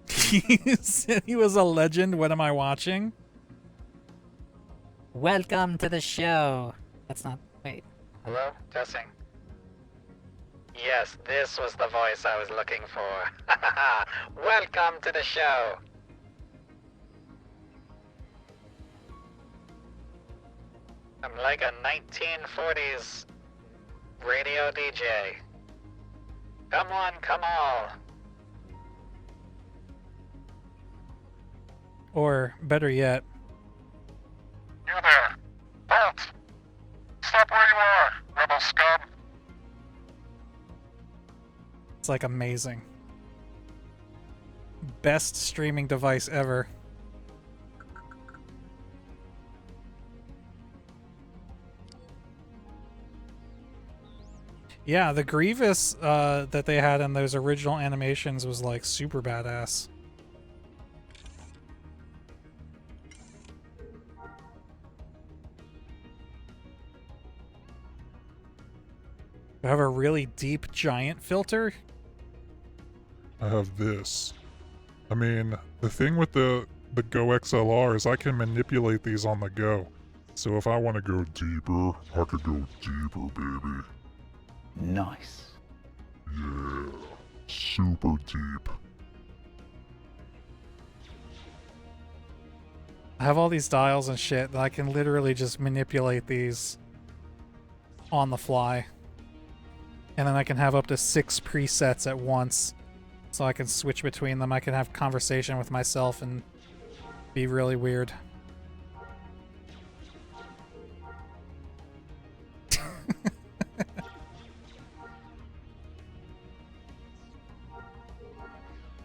He said he was a legend. What am I watching? Welcome to the show. That's not. Wait. Hello? Testing. Yes, this was the voice I was looking for. Welcome to the show. I'm like a 1940s radio DJ. Come on, come all. Or, better yet... You there. Halt! Stop where you are, rebel scum. It's like amazing. Best streaming device ever. Yeah, the Grievous that they had in those original animations was like super badass. You have a really deep giant filter? I have this. I mean, the thing with the Go XLR is I can manipulate these on the go. So if I want to go deeper, I could go deeper, baby. Nice. Yeah, super deep. I have all these dials and shit that I can literally just manipulate these on the fly. And then I can have up to 6 presets at once. So I can switch between them. I can have conversation with myself and be really weird.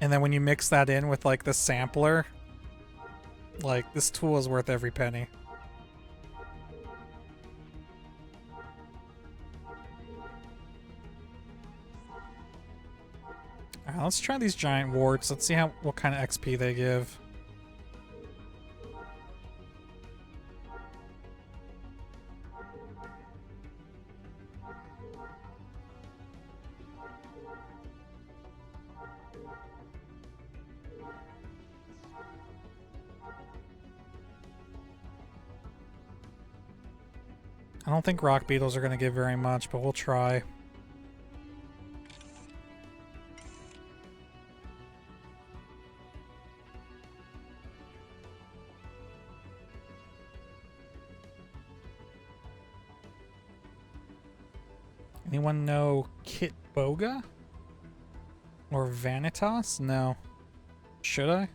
And then when you mix that in with like the sampler, like this tool is worth every penny. Alright, let's try these giant warts. Let's see what kind of XP they give. I don't think rock beetles are going to give very much, but we'll try. Anyone know Kit Boga? Or Vanitas? No. Should I?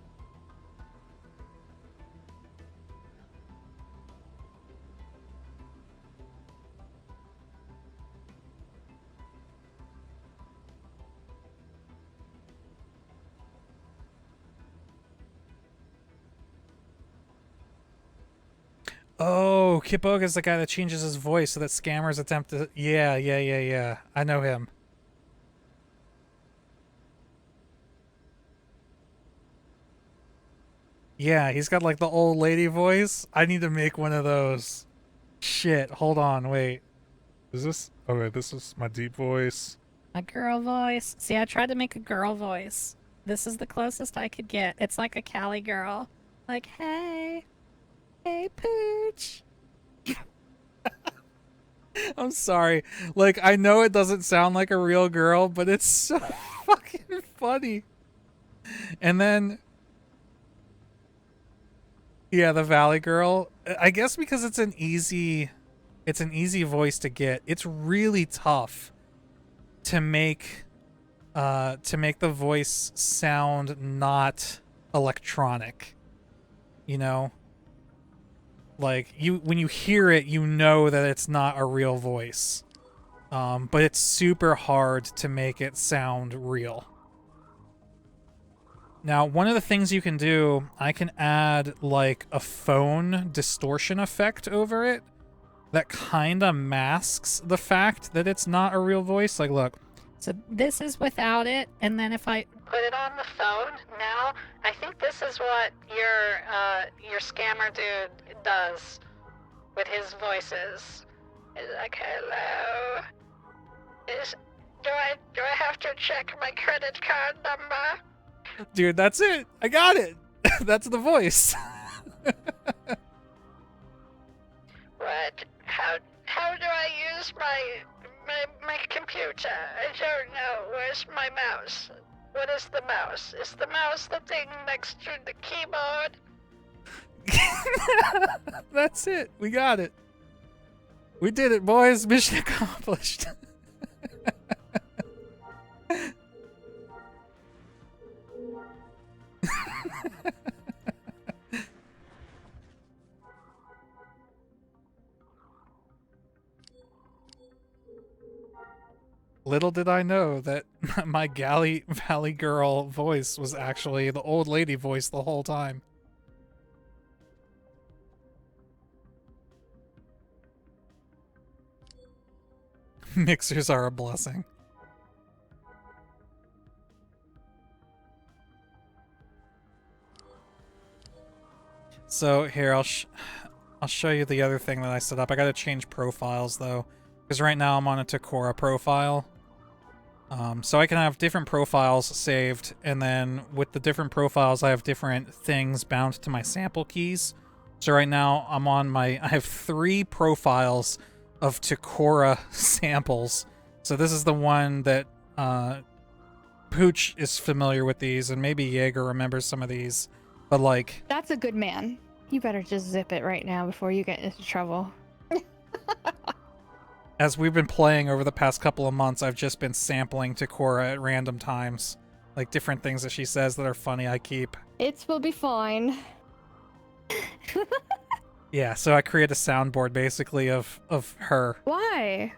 Oh, Kip Oak is the guy that changes his voice so that scammers attempt to... Yeah. I know him. Yeah, he's got like the old lady voice. I need to make one of those. Shit, hold on, wait. Is this... Okay, this is my deep voice. A girl voice. See, I tried to make a girl voice. This is the closest I could get. It's like a Cali girl. Like, hey. Hey, Pooch. I'm sorry. Like, I know it doesn't sound like a real girl, but it's so fucking funny. And then... Yeah, the Valley Girl. I guess because it's an easy voice to get. It's really tough to make the voice sound not electronic. You know? Like when you hear it, you know that it's not a real voice. But it's super hard to make it sound real. Now, one of the things you can do, I can add like a phone distortion effect over it that kind of masks the fact that it's not a real voice. Like, look. So this is without it, and then if I put it on the phone now, I think this is what your scammer dude does with his voices. It's like, hello. Do I have to check my credit card number? Dude, that's it. I got it. That's the voice. What? How do I use my computer? I don't know. Where's my mouse? What is the mouse? Is the mouse the thing next to the keyboard? That's it. We got it. We did it, boys. Mission accomplished. Little did I know that my Valley Girl voice was actually the old lady voice the whole time. Mixers are a blessing. So here, I'll show you the other thing that I set up. I gotta change profiles though, because right now I'm on a Takora profile. So I can have different profiles saved, and then with the different profiles I have different things bound to my sample keys. So right now I have 3 profiles of Takora samples. So this is the one that Pooch is familiar with these, and maybe Jaeger remembers some of these. But like, That's a good man. You better just zip it right now before you get into trouble. as we've been playing over the past couple of months, I've just been sampling Takora at random times. Like different things that she says that are funny I keep. It will be fine. Yeah, so I create a soundboard basically of her. Why?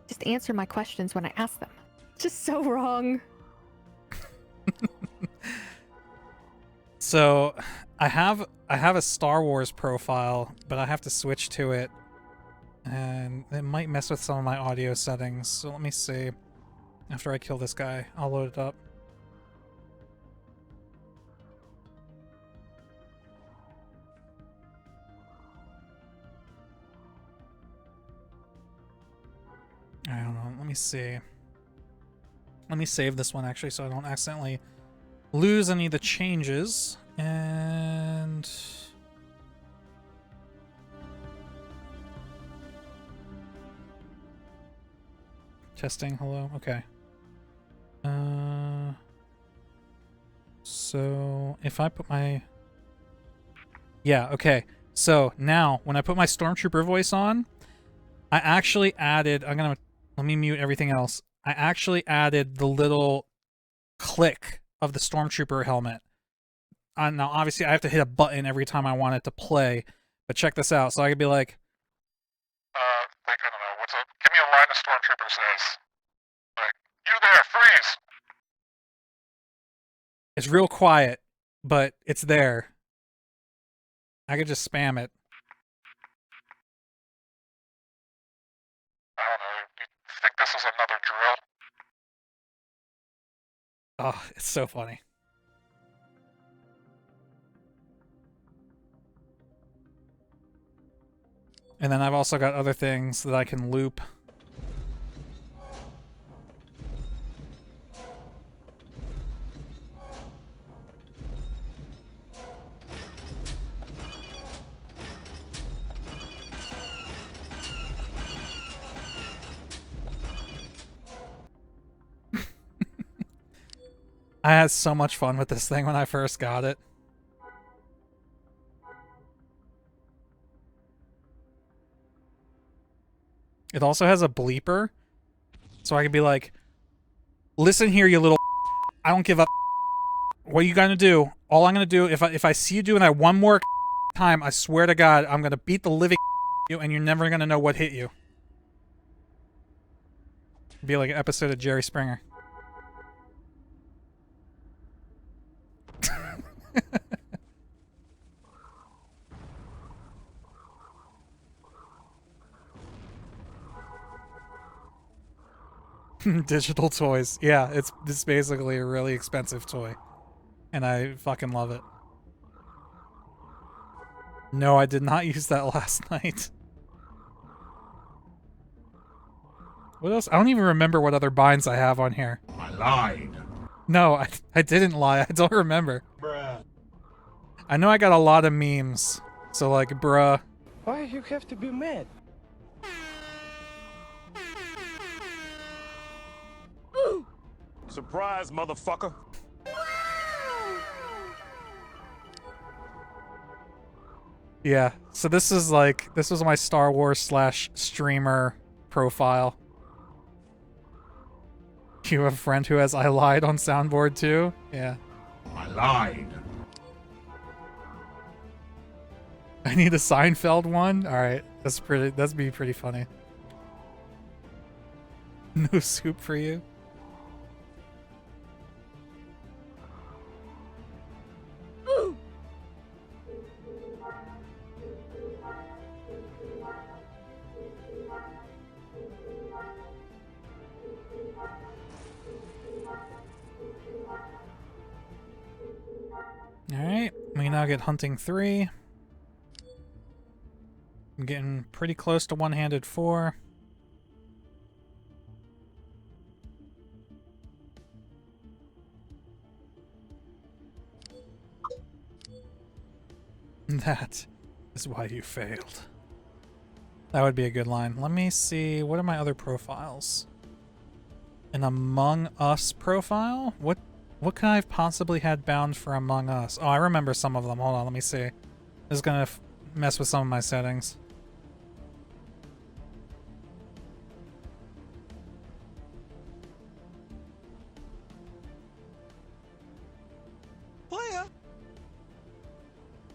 Just answer my questions when I ask them. Just so wrong. So I have a Star Wars profile, but I have to switch to it. And it might mess with some of my audio settings. So let me see. After I kill this guy, I'll load it up. I don't know. Let me see. Let me save this one actually so I don't accidentally lose any of the changes. And testing, hello. Okay. So if I put my okay. So now when I put my Stormtrooper voice on, I actually added let me mute everything else. I actually added the little click of the Stormtrooper helmet. Now, obviously, I have to hit a button every time I want it to play, but check this out. So I could be like, Like, I don't know, what's up? Give me a line the stormtrooper says. Like, you there, freeze! it's real quiet, but it's there. I could just spam it. This is another drill. Oh, it's so funny. And then I've also got other things that I can loop. I had so much fun with this thing when I first got it. It also has a bleeper, so I could be like, listen here, you little I don't give a what are you gonna do? All I'm gonna do, if I see you doing that one more time, I swear to God, I'm gonna beat the living you and you're never gonna know what hit you. It'd be like an episode of Jerry Springer. Digital toys. Yeah, it's basically a really expensive toy. And I fucking love it. No, I did not use that last night. What else? I don't even remember what other binds I have on here. I lied. No, I didn't lie. I don't remember. Bruh. I know I got a lot of memes. So like, bruh. Why you have to be mad? Surprise, motherfucker. Yeah, so this is like, this was my Star Wars / streamer profile. You have a friend who has I lied on soundboard too? Yeah. I lied. I need a Seinfeld one? Alright, that'd be pretty funny. No soup for you? Alright, we now get Hunting 3. I'm getting pretty close to One-Handed 4. That is why you failed. That would be a good line. Let me see, what are my other profiles? An Among Us profile? What could I have possibly had bound for Among Us? Oh, I remember some of them. Hold on, let me see. This is gonna mess with some of my settings. Player!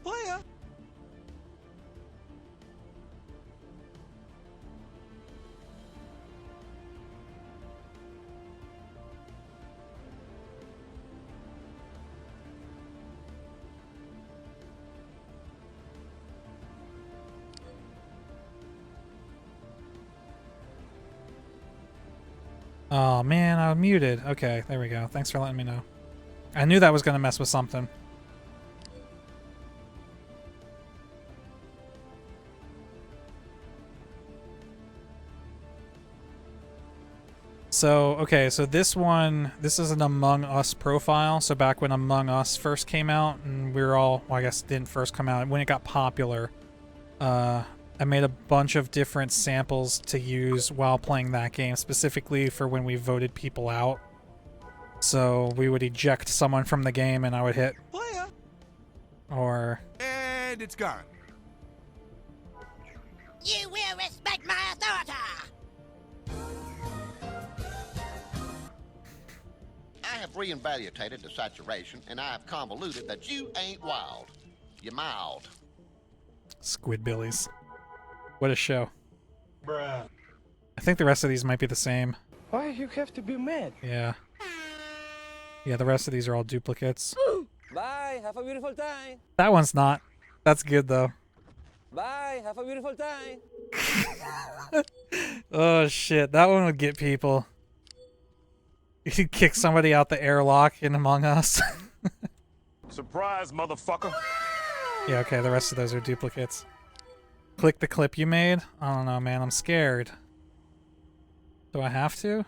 Player! Oh man, I was muted. Okay, there we go. Thanks for letting me know. I knew that was gonna mess with something. So, okay, so this is an Among Us profile. So back when Among Us first came out, and we were all, well, I guess it didn't first come out, when it got popular, I made a bunch of different samples to use while playing that game, specifically for when we voted people out. So we would eject someone from the game and I would hit Player! or... And it's gone. You will respect my authority! I have reinvalidated the saturation, and I have convoluted that you ain't wild. You're mild. Squidbillies. What a show. Bruh. I think the rest of these might be the same. Why you have to be mad? Yeah. Yeah, the rest of these are all duplicates. Bye, have a beautiful time. That one's not. That's good, though. Bye. Have a beautiful time. Oh shit, that one would get people. You could kick somebody out the airlock in Among Us. Surprise, motherfucker. Yeah, okay, the rest of those are duplicates. Click the clip you made? I don't know, man, I'm scared. Do I have to?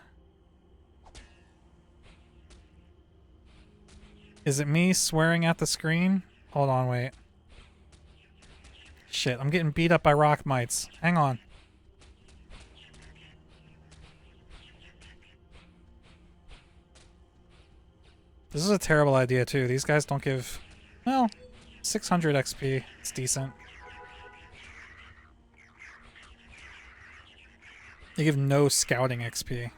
Is it me swearing at the screen? Hold on, wait. Shit, I'm getting beat up by rock mites. Hang on. This is a terrible idea, too. These guys don't give... Well, 600 XP. It's decent. They give no scouting XP.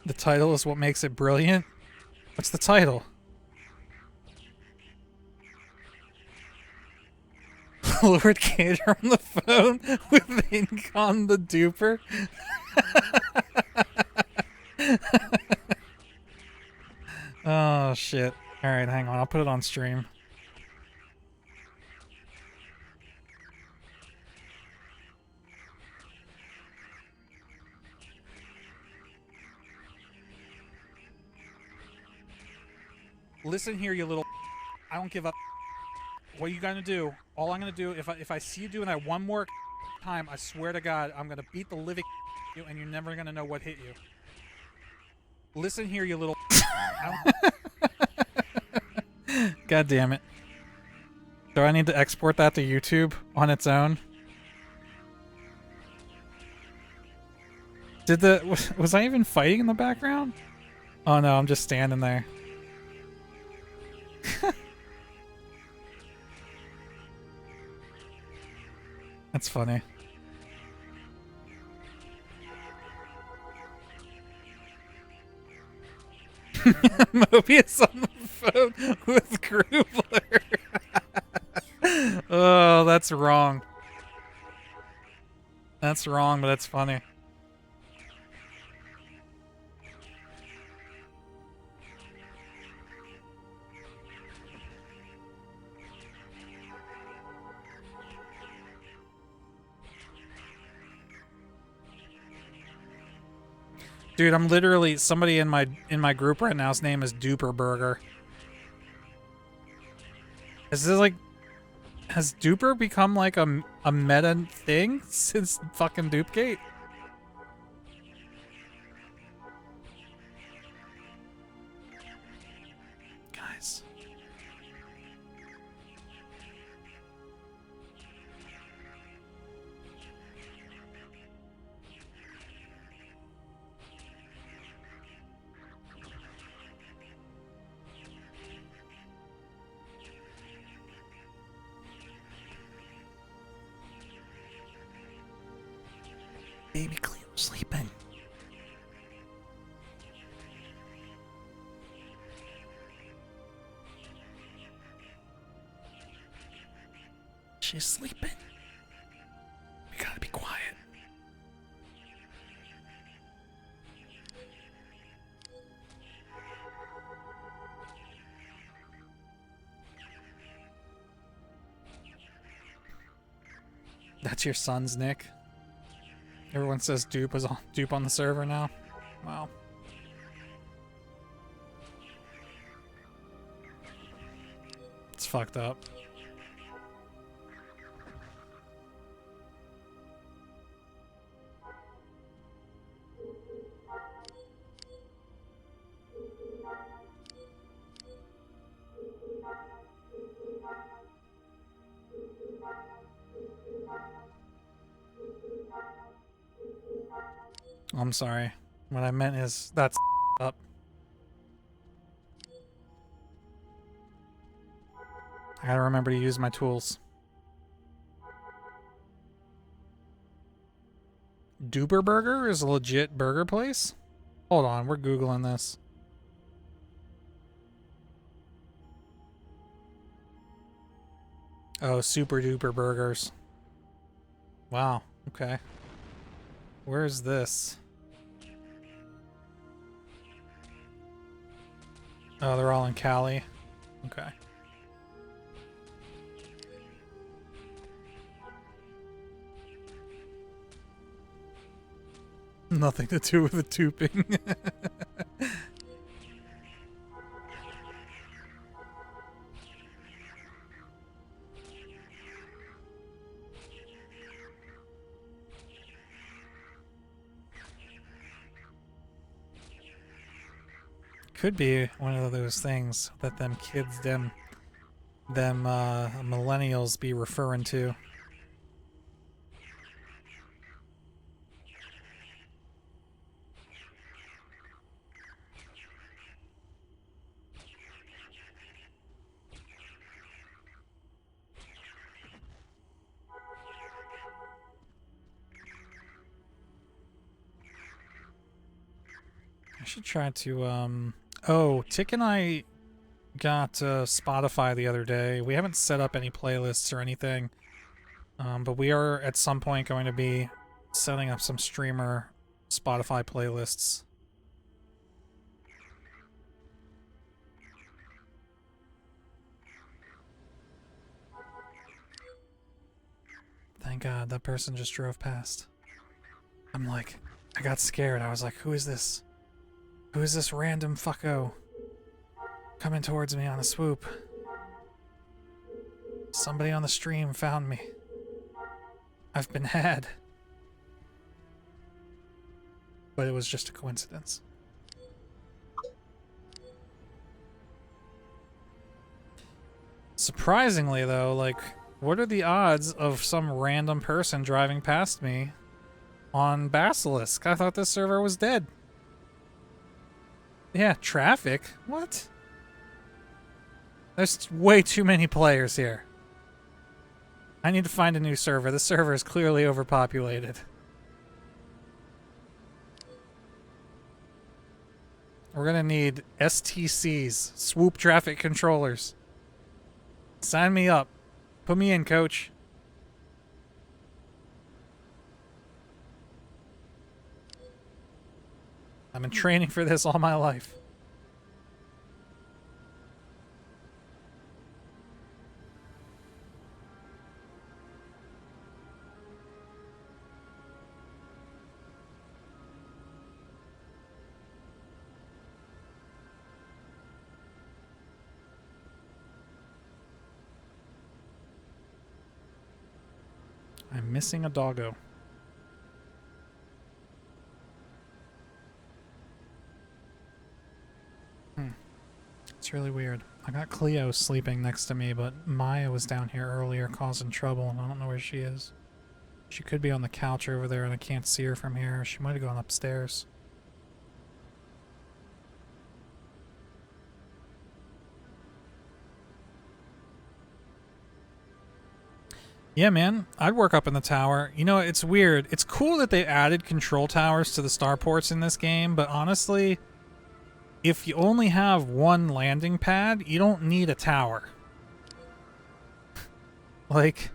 The title is what makes it brilliant? What's the title? Lord Gator on the phone with Incon the Duper? Oh, shit. Alright, hang on. I'll put it on stream. Listen here, you little... I don't give up. What are you gonna do? All I'm gonna do, if I see you doing that one more time, I swear to God, I'm gonna beat the living you, and you're never gonna know what hit you. Listen here, you little... God damn it. Do I need to export that to YouTube on its own? Was I even fighting in the background? Oh no, I'm just standing there. That's funny. Mobius on the phone with Groovler. Oh, that's wrong. That's wrong, but that's funny. Dude, I'm literally somebody in my group right now's name is Duper Burger. Is this like has Duper become like a meta thing since fucking Dupegate? Guys. Baby Cleo sleeping. She's sleeping. We gotta be quiet. That's your son's nick? Everyone says dupe is dupe on the server now. Wow. It's fucked up. I'm sorry. What I meant is that's up. I gotta remember to use my tools. Duper Burger is a legit burger place? Hold on, we're Googling this. Oh, Super Duper Burgers. Wow, okay. Where's this? Oh, they're all in Cali. Okay. Nothing to do with the tubing. Could be one of those things that them kids, them millennials be referring to. I should try to, oh, Tick and I got Spotify the other day. We haven't set up any playlists or anything, but we are at some point going to be setting up some streamer Spotify playlists. Thank God that person just drove past. I'm like, I got scared. I was like, who is this? Who is this random fucko coming towards me on a swoop? Somebody on the stream found me. I've been had. But it was just a coincidence. Surprisingly, though, like, what are the odds of some random person driving past me on Basilisk? I thought this server was dead. Yeah, traffic? What? There's way too many players here. I need to find a new server. This server is clearly overpopulated. We're gonna need STCs, swoop traffic controllers. Sign me up. Put me in, coach. I've been training for this all my life. I'm missing a doggo. It's really weird. I got Cleo sleeping next to me, but Maya was down here earlier causing trouble, and I don't know where she is. She could be on the couch over there, and I can't see her from here. She might have gone upstairs. Yeah, man, I'd work up in the tower. You know, it's weird. It's cool that they added control towers to the starports in this game, but honestly, if you only have one landing pad, you don't need a tower. Like,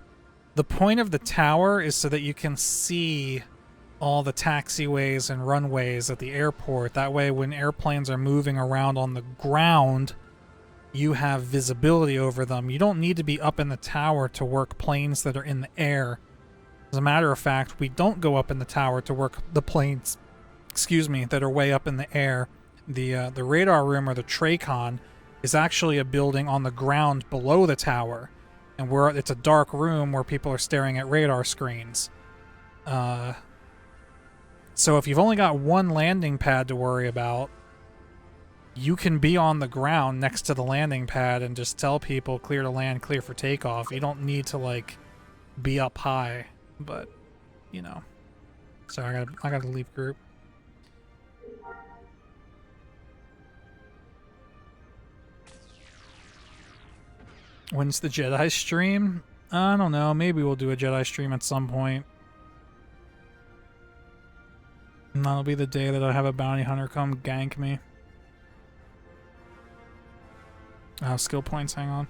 the point of the tower is so that you can see all the taxiways and runways at the airport. That way, when airplanes are moving around on the ground, you have visibility over them. You don't need to be up in the tower to work planes that are in the air. As a matter of fact, we don't go up in the tower to work the planes, that are way up in the air. The radar room, or the Tracon, is actually a building on the ground below the tower. And it's a dark room where people are staring at radar screens. So if you've only got one landing pad to worry about, you can be on the ground next to the landing pad and just tell people clear to land, clear for takeoff. You don't need to, like, be up high. But, you know. So I gotta leave group. When's the Jedi stream? I don't know. Maybe we'll do a Jedi stream at some point. And that'll be the day that I have a bounty hunter come gank me. Oh, skill points, hang on.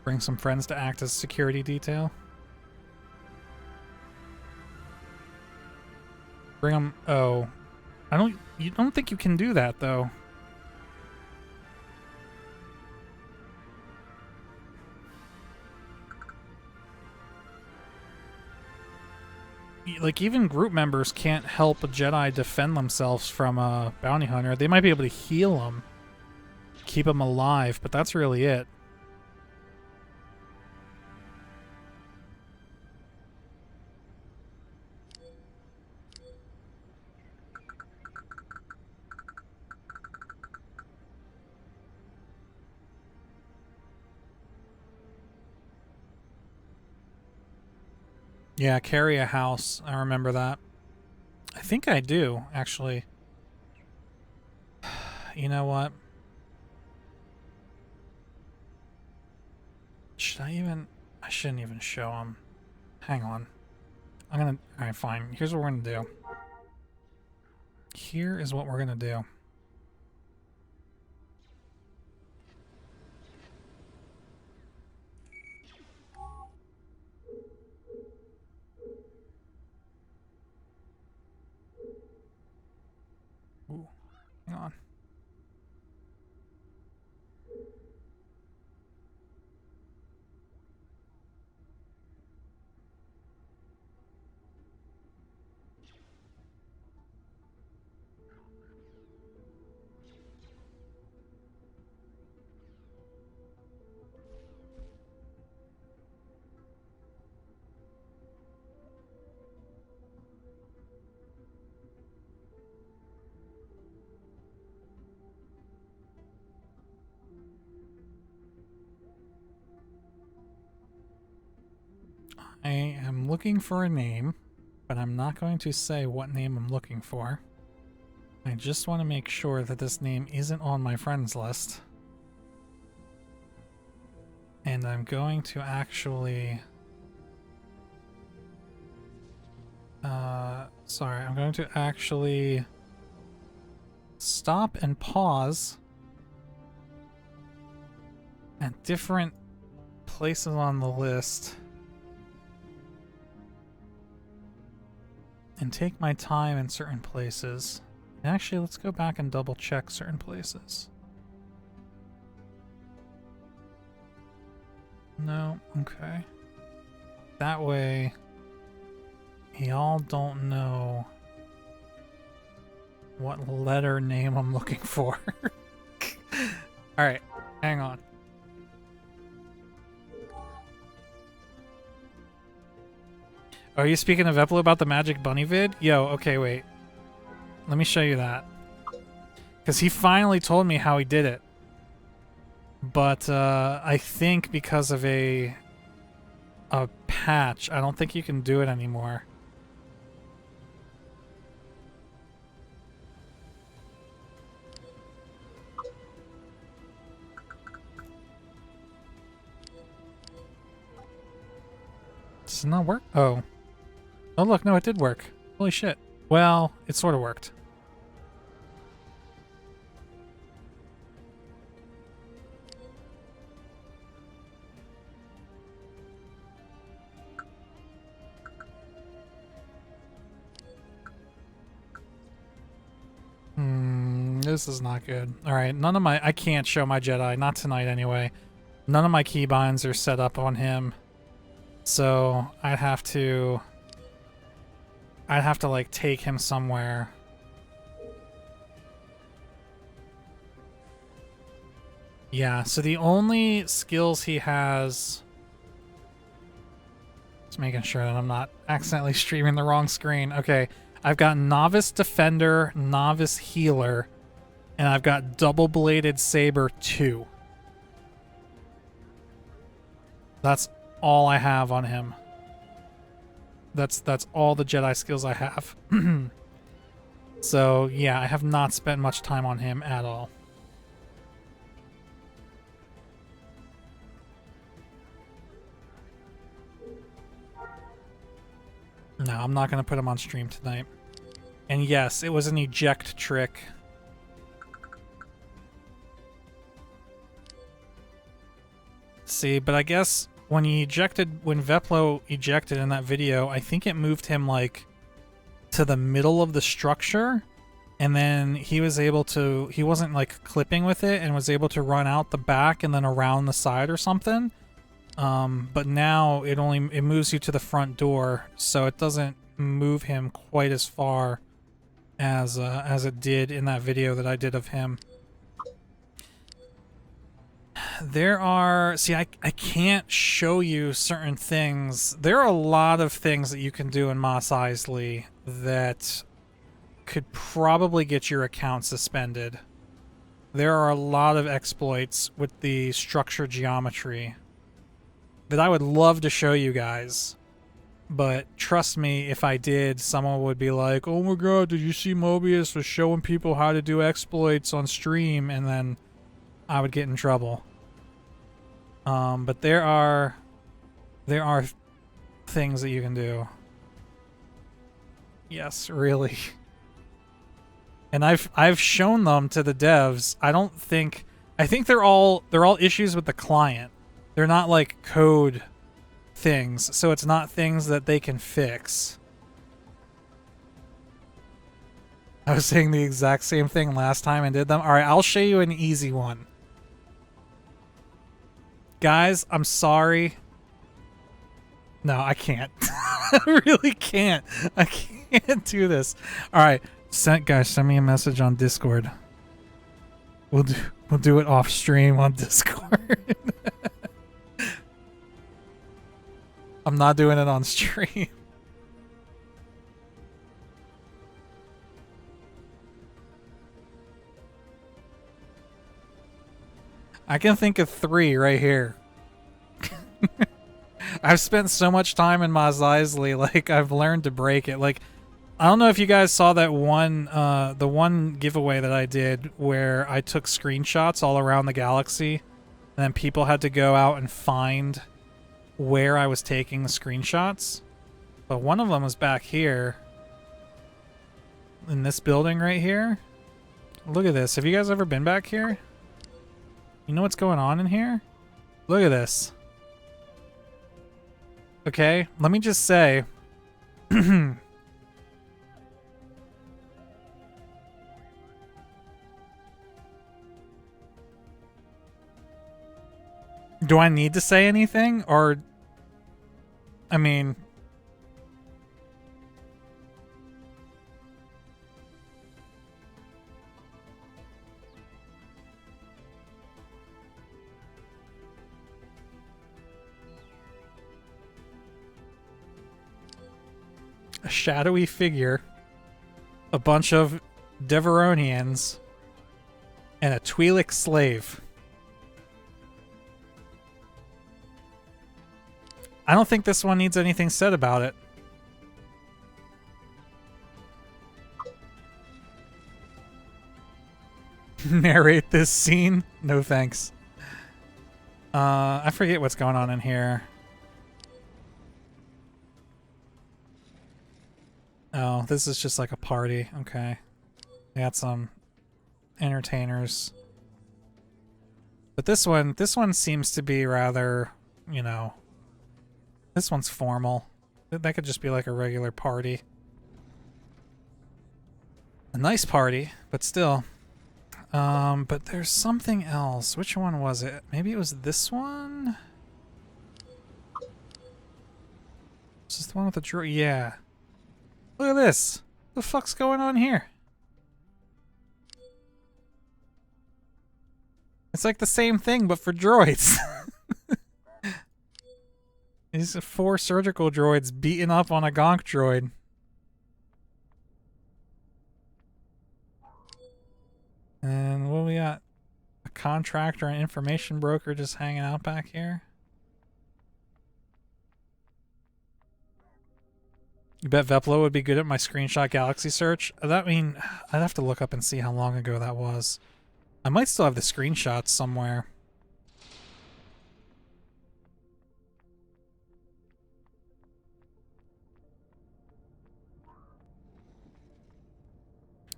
Bring some friends to act as security detail. Bring them. Oh, you don't think you can do that though? Like, even group members can't help a Jedi defend themselves from a bounty hunter. They might be able to heal them, keep them alive, but that's really it. Yeah, carry a house. I remember that. I think I do, actually. You know what? Should I even... I shouldn't even show him. Hang on. I'm gonna... Alright, fine. Here's what we're gonna do. Here is what we're gonna do. Ooh, hang on. I am looking for a name, but I'm not going to say what name I'm looking for. I just want to make sure that this name isn't on my friends list. And I'm going to actually... sorry, I'm going to actually stop and pause at different places on the list and take my time in certain places. And actually, let's go back and double check certain places. No, okay. That way, y'all don't know what letter name I'm looking for. Alright, hang on. Are you speaking of Eplo about the Magic Bunny vid? Yo, okay, wait. Let me show you that. Because he finally told me how he did it. But I think because of a patch, I don't think you can do it anymore. Does it not work? Oh. Oh look, no, it did work. Holy shit. Well, it sort of worked. This is not good. Alright, none of my... I can't show my Jedi. Not tonight, anyway. None of my keybinds are set up on him. So, I'd have to, like, take him somewhere. Yeah, so the only skills he has... Just making sure that I'm not accidentally streaming the wrong screen. Okay, I've got Novice Defender, Novice Healer, and I've got Double-Bladed Saber 2. That's all I have on him. That's all the Jedi skills I have. So, yeah, I have not spent much time on him at all. No, I'm not going to put him on stream tonight. And yes, it was an eject trick. See, but I guess when Veplo ejected in that video, I think it moved him like to the middle of the structure, and then he wasn't like clipping with it and was able to run out the back and then around the side or something. But now it moves you to the front door, so it doesn't move him quite as far as it did in that video that I did of him. I can't show you certain things. There are a lot of things that you can do in Mos Eisley that could probably get your account suspended. There are a lot of exploits with the structure geometry that I would love to show you guys. But trust me, if I did, someone would be like, "Oh my god, did you see Mobius was showing people how to do exploits on stream?" And then I would get in trouble. But there are things that you can do. Yes, really. And I've shown them to the devs. I think they're all issues with the client. They're not like code things, so it's not things that they can fix. I was saying the exact same thing last time and did them. All right, I'll show you an easy one. Guys, I'm sorry. No, I can't. I really can't. I can't do this. All right, guys, send me a message on Discord. We'll do it off stream on Discord. I'm not doing it on stream. I can think of 3 right here. I've spent so much time in Mos Eisley, like I've learned to break it. Like, I don't know if you guys saw that one, the one giveaway that I did where I took screenshots all around the galaxy, and then people had to go out and find where I was taking the screenshots. But one of them was back here in this building right here. Look at this. Have you guys ever been back here? You know what's going on in here? Look at this. Okay, let me just say. Do I need to say anything? Or, I mean... a shadowy figure, a bunch of Deveronians, and a Twi'lek slave. I don't think this one needs anything said about it. Narrate this scene? No thanks. I forget what's going on in here. Oh, this is just like a party. Okay. We got some entertainers. But this one seems to be rather, you know, this one's formal. That could just be like a regular party. A nice party, but still. But there's something else. Which one was it? Maybe it was this one? Is this the one with the droid? Yeah. Look at this. What the fuck's going on here? It's like the same thing, but for droids. These are 4 surgical droids beating up on a gonk droid. And what we got? A contractor and information broker just hanging out back here. You bet Veplo would be good at my screenshot galaxy search? That mean, I'd have to look up and see how long ago that was. I might still have the screenshots somewhere.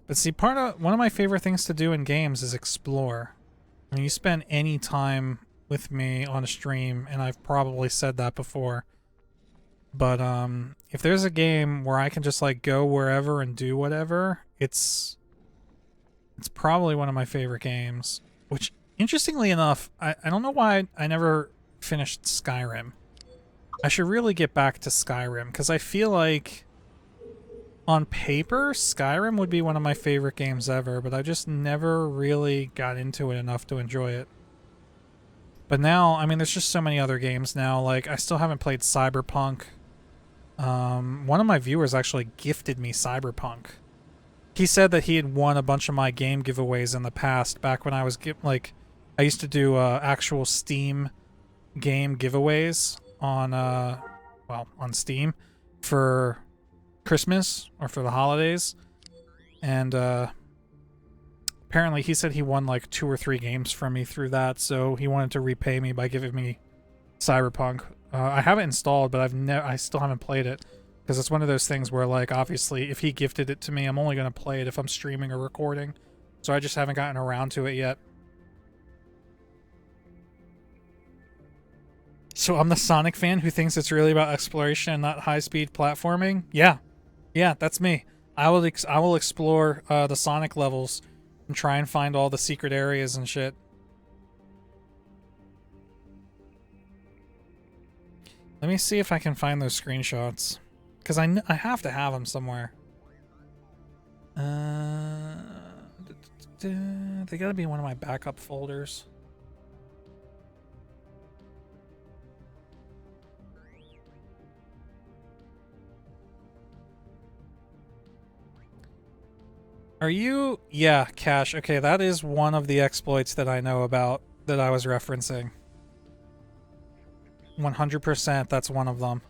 But see, one of my favorite things to do in games is explore. When you spend any time with me on a stream, and I've probably said that before. But if there's a game where I can just like go wherever and do whatever, it's probably one of my favorite games. Which, interestingly enough, I don't know why I never finished Skyrim. I should really get back to Skyrim, because I feel like on paper, Skyrim would be one of my favorite games ever, but I just never really got into it enough to enjoy it. But now, I mean, there's just so many other games now. Like, I still haven't played Cyberpunk. One of my viewers actually gifted me Cyberpunk. He said that he had won a bunch of my game giveaways in the past, back when I was, I used to do actual Steam game giveaways on, on Steam for Christmas or for the holidays. And, apparently he said he won like 2 or 3 games from me through that, so he wanted to repay me by giving me Cyberpunk. I have it installed, but I still haven't played it, because it's one of those things where, like, obviously if he gifted it to me, I'm only going to play it if I'm streaming or recording, so I just haven't gotten around to it yet. So I'm the Sonic fan who thinks it's really about exploration and not high-speed platforming? Yeah, that's me. I will explore the Sonic levels and try and find all the secret areas and shit. Let me see if I can find those screenshots, because I have to have them somewhere. They gotta be in one of my backup folders. Are you? Yeah, Cash. Okay, that is one of the exploits that I know about that I was referencing. 100%, that's one of them.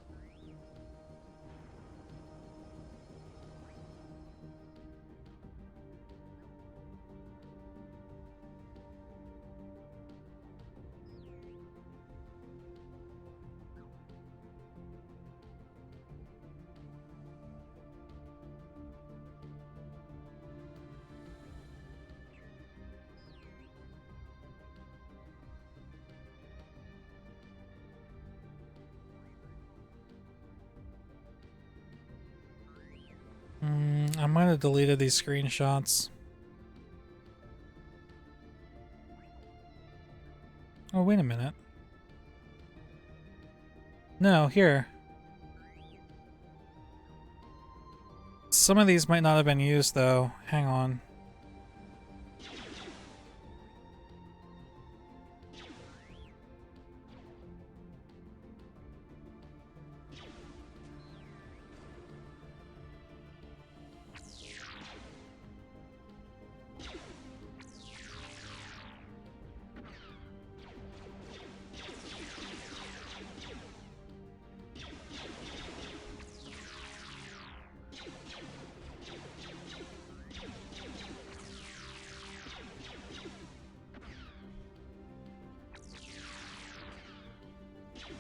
I might have deleted these screenshots. Oh, wait a minute. No, here. Some of these might not have been used, though. Hang on.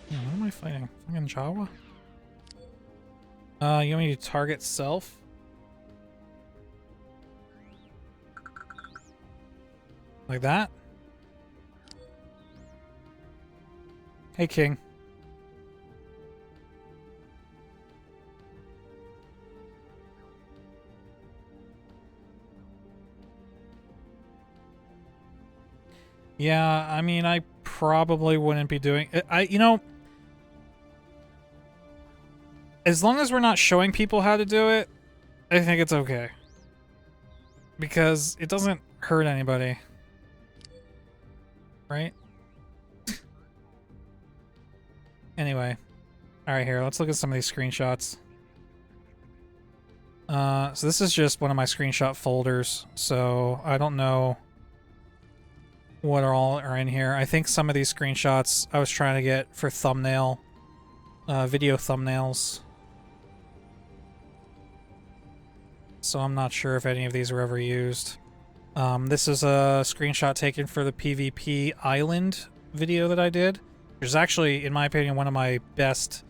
Yeah, what am I fighting? Fucking Jawa? You want me to target self? Like that? Hey, King. Yeah, I mean, I probably wouldn't be doing it. You know, as long as we're not showing people how to do it, I think it's okay. Because it doesn't hurt anybody. Right? Anyway. Alright, here, let's look at some of these screenshots. So this is just one of my screenshot folders, so I don't know what all are in here. I think some of these screenshots I was trying to get for thumbnail, video thumbnails. So I'm not sure if any of these were ever used. This is a screenshot taken for the PvP Island video that I did, which is actually, in my opinion, one of my best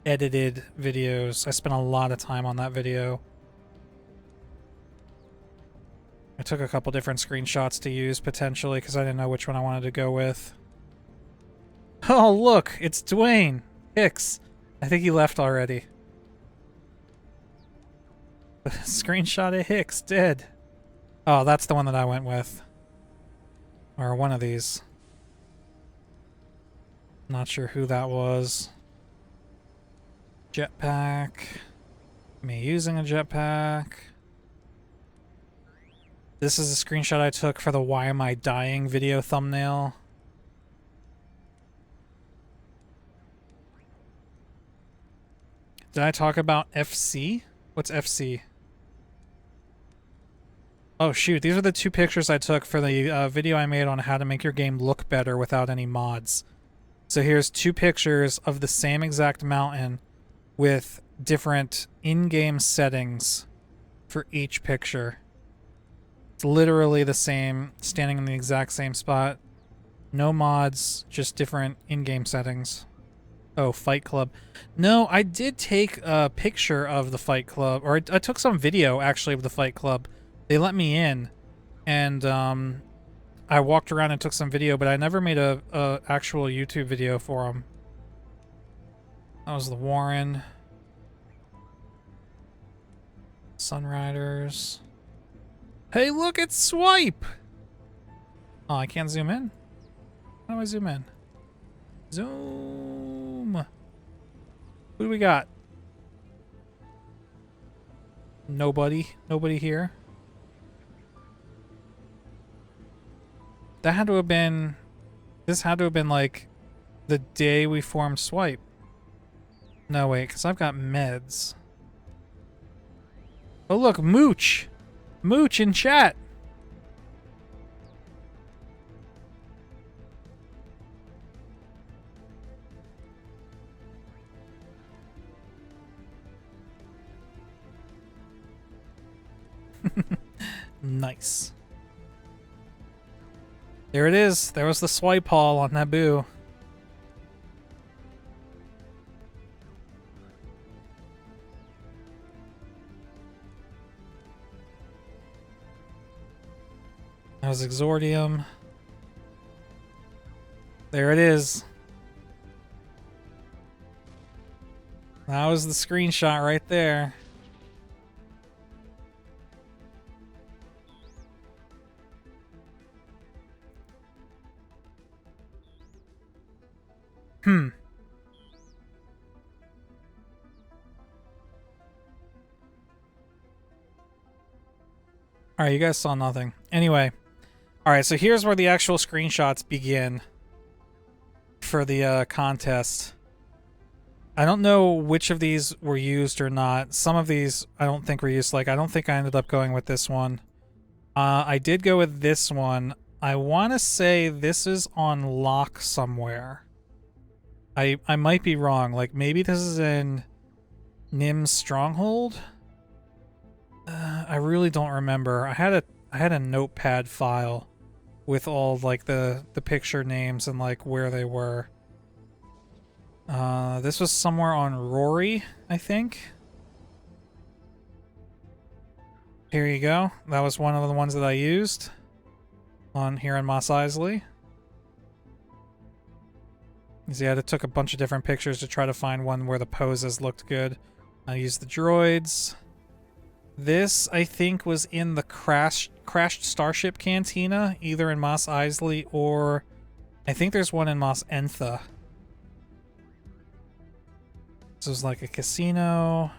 edited videos. I spent a lot of time on that video. I took a couple different screenshots to use, potentially, because I didn't know which one I wanted to go with. Oh, look, it's Dwayne Hicks. I think he left already. Screenshot of Hicks dead. Oh, that's the one that I went with. Or one of these. Not sure who that was. Jetpack. Me using a jetpack. This is a screenshot I took for the Why Am I Dying video thumbnail. Did I talk about FC? What's FC? Oh shoot, these are the two pictures I took for the video I made on how to make your game look better without any mods. So here's two pictures of the same exact mountain with different in-game settings for each picture. It's literally the same, standing in the exact same spot. No mods, just different in-game settings. Oh, Fight Club. No, I did take a picture of the Fight Club, or I took some video actually of the Fight Club. They let me in, and I walked around and took some video, but I never made a actual YouTube video for them. That was the Warren. Sunriders. Hey, look, it's Swipe! Oh, I can't zoom in? How do I zoom in? Zoom! Who do we got? Nobody. Nobody here. That had to have been... This had to have been, like, the day we formed Swipe. No, wait, because I've got meds. Oh, look, Mooch! Mooch in chat! Nice. There it is. There was the swipe haul on Naboo. That was Exordium. There it is. That was the screenshot right there. Alright, you guys saw nothing. Anyway. Alright, so here's where the actual screenshots begin for the contest. I don't know which of these were used or not. Some of these I don't think were used. Like, I don't think I ended up going with this one. I did go with this one. I want to say this is on lock somewhere. I might be wrong. Like, maybe this is in Nim's Stronghold? I really don't remember. I had a notepad file with all, like, the picture names and, like, where they were. This was somewhere on Rory, I think. Here you go. That was one of the ones that I used on here in Mos Eisley. See, I took a bunch of different pictures to try to find one where the poses looked good. I used the droids. This, I think, was in the crashed Starship Cantina, either in Mos Eisley or I think there's one in Mos Entha. This was like a casino.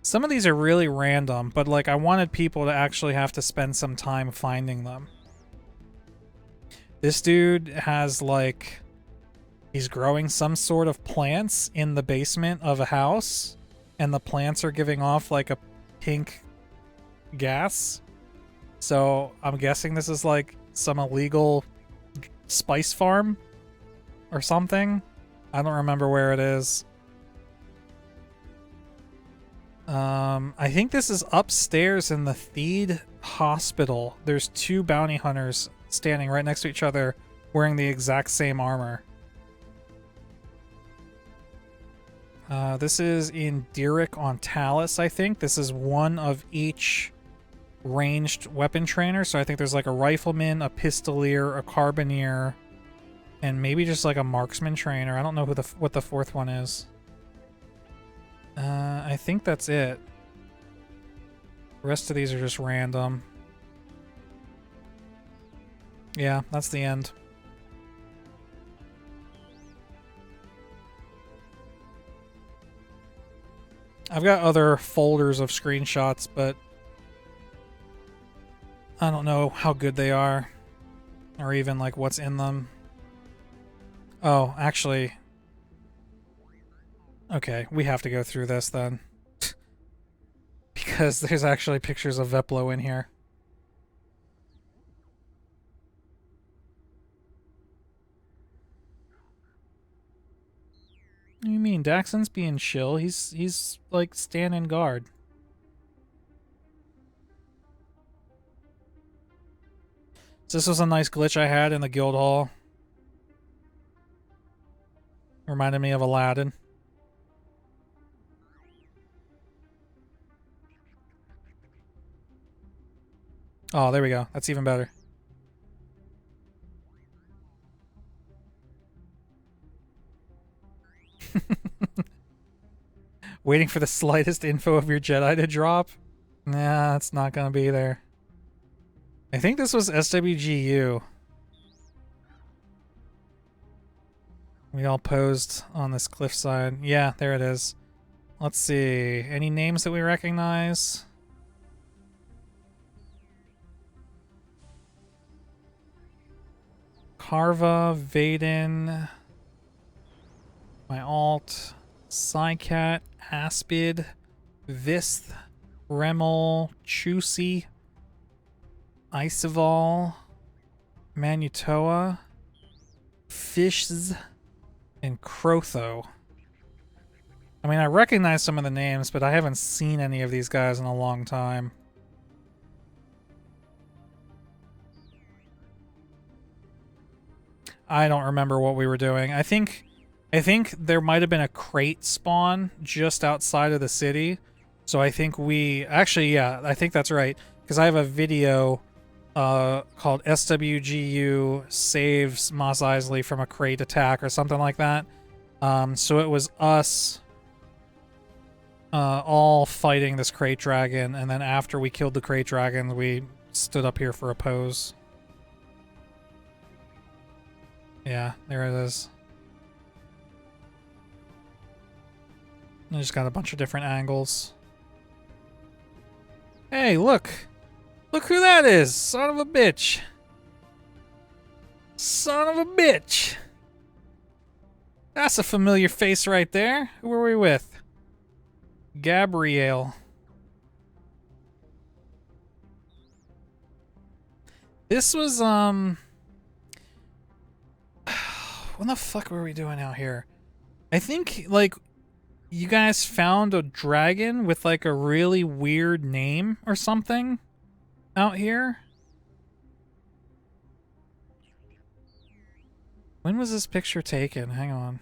Some of these are really random, but like I wanted people to actually have to spend some time finding them. This dude has like, he's growing some sort of plants in the basement of a house, and the plants are giving off like a pink gas. So I'm guessing this is like some illegal spice farm or something. I don't remember where it is. I think this is upstairs in the Theed Hospital. There's two bounty hunters standing right next to each other wearing the exact same armor. This is in Dyrek on Talus, I think. This is one of each ranged weapon trainer. So I think there's like a rifleman, a pistolier, a carbineer, And maybe just like a marksman trainer. I don't know who what the fourth one is. I think that's it. The rest of these are just random. Yeah, that's the end. I've got other folders of screenshots, but I don't know how good they are. Or even like what's in them. Oh, actually... Okay, we have to go through this then. Because there's actually pictures of Veplo in here. What do you mean? Daxon's being chill. He's like standing guard. So this was a nice glitch I had in the guild hall. Reminded me of Aladdin. Oh, there we go. That's even better. Waiting for the slightest info of your Jedi to drop? Nah, it's not gonna be there. I think this was SWGU. We all posed on this cliffside. Yeah, there it is. Let's see. Any names that we recognize? Carva, Vaden, my alt, Psycat, Aspid, Visth, Remel, Chusi, Iceval, Manutoa, Fishs, and Crotho. I mean, I recognize some of the names, but I haven't seen any of these guys in a long time. I don't remember what we were doing. I think there might have been a crate spawn just outside of the city. So I think we... Actually, yeah, I think that's right. Because I have a video called SWGU saves Mos Eisley from a crate attack or something like that. So it was us all fighting this crate dragon, and then after we killed the crate dragon, we stood up here for a pose. Yeah, there it is. I just got a bunch of different angles. Hey, look! Look who that is! Son of a bitch! Son of a bitch! That's a familiar face right there. Who were we with? Gabrielle. This was, what the fuck were we doing out here? I think, like, you guys found a dragon with, like, a really weird name or something out here? When was this picture taken? Hang on.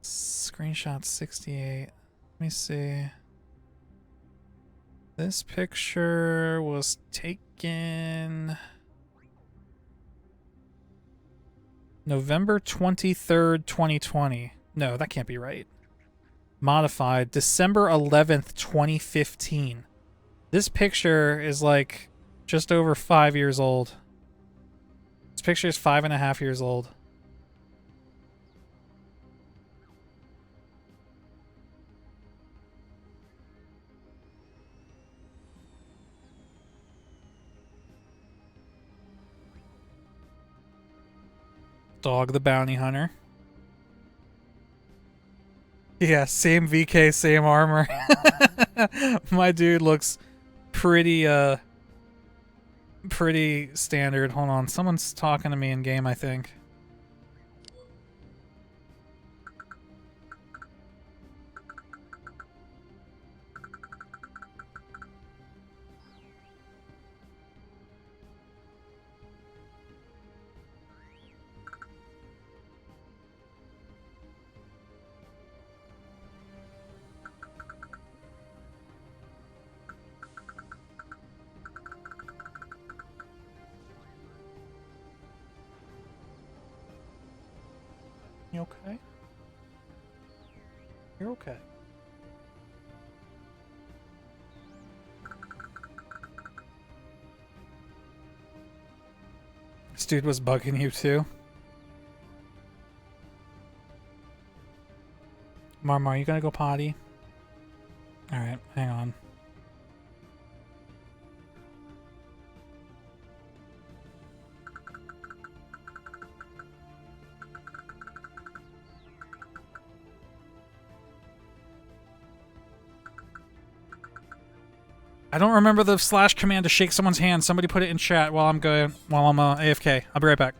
Screenshot 68. Let me see. This picture was taken November 23rd, 2020. No, that can't be right. Modified December 11th, 2015. This picture is like just over 5 years old. This picture is 5.5 years old. Dog the bounty hunter. Yeah, same VK, same armor. My dude looks pretty pretty standard. Hold on, someone's talking to me in game, I think. You okay? You're okay. This dude was bugging you too. Marmar, you gonna go potty? Alright, hang on. I don't remember the slash command to shake someone's hand. Somebody put it in chat while I'm AFK. I'll be right back.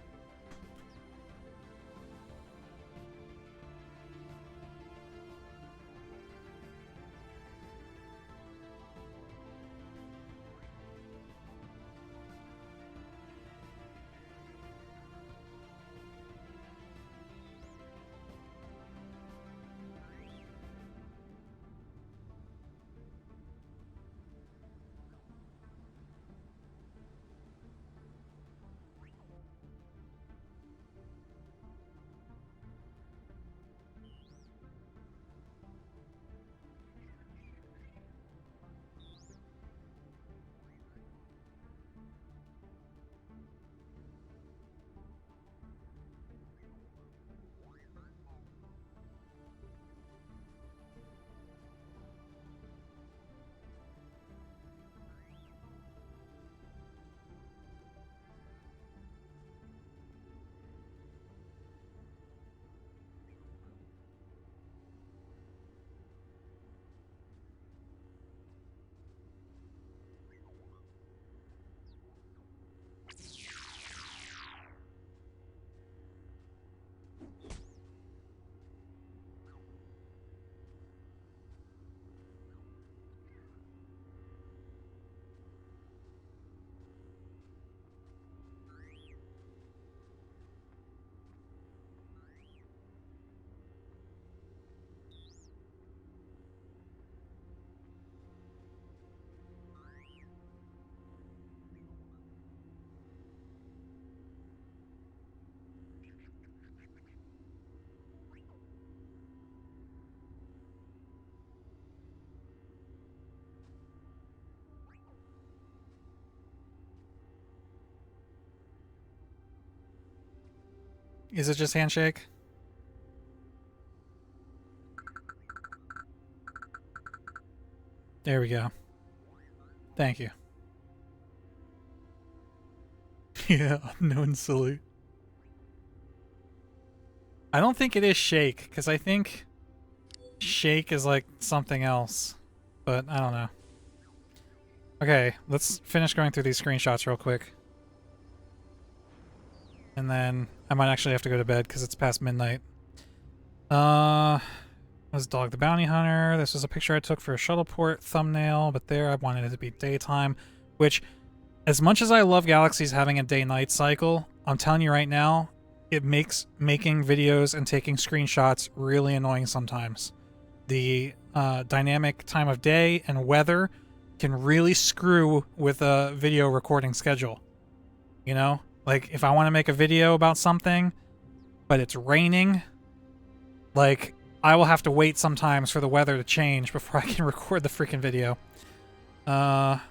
Is it just handshake? There we go. Thank you. Yeah, unknown salute. I don't think it is shake, because I think shake is like something else. But I don't know. Okay, let's finish going through these screenshots real quick. And then I might actually have to go to bed because it's past midnight. Was Dog the Bounty Hunter. This was a picture I took for a Shuttleport thumbnail, but there I wanted it to be daytime. Which, as much as I love Galaxies having a day-night cycle, I'm telling you right now, it makes making videos and taking screenshots really annoying sometimes. The dynamic time of day and weather can really screw with a video recording schedule. You know? Like, if I want to make a video about something, but it's raining, like, I will have to wait sometimes for the weather to change before I can record the freaking video. I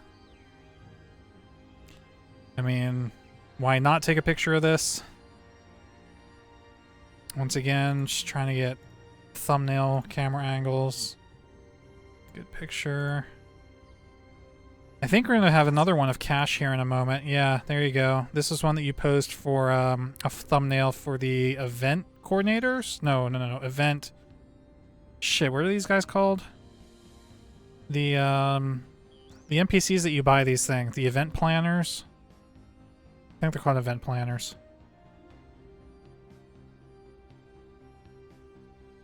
mean, why not take a picture of this? Once again, just trying to get thumbnail camera angles. Good picture. I think we're going to have another one of Cash here in a moment. Yeah, there you go. This is one that you posed for a thumbnail for the event coordinators? No. Event... Shit, what are these guys called? The NPCs that you buy these things. The event planners? I think they're called event planners.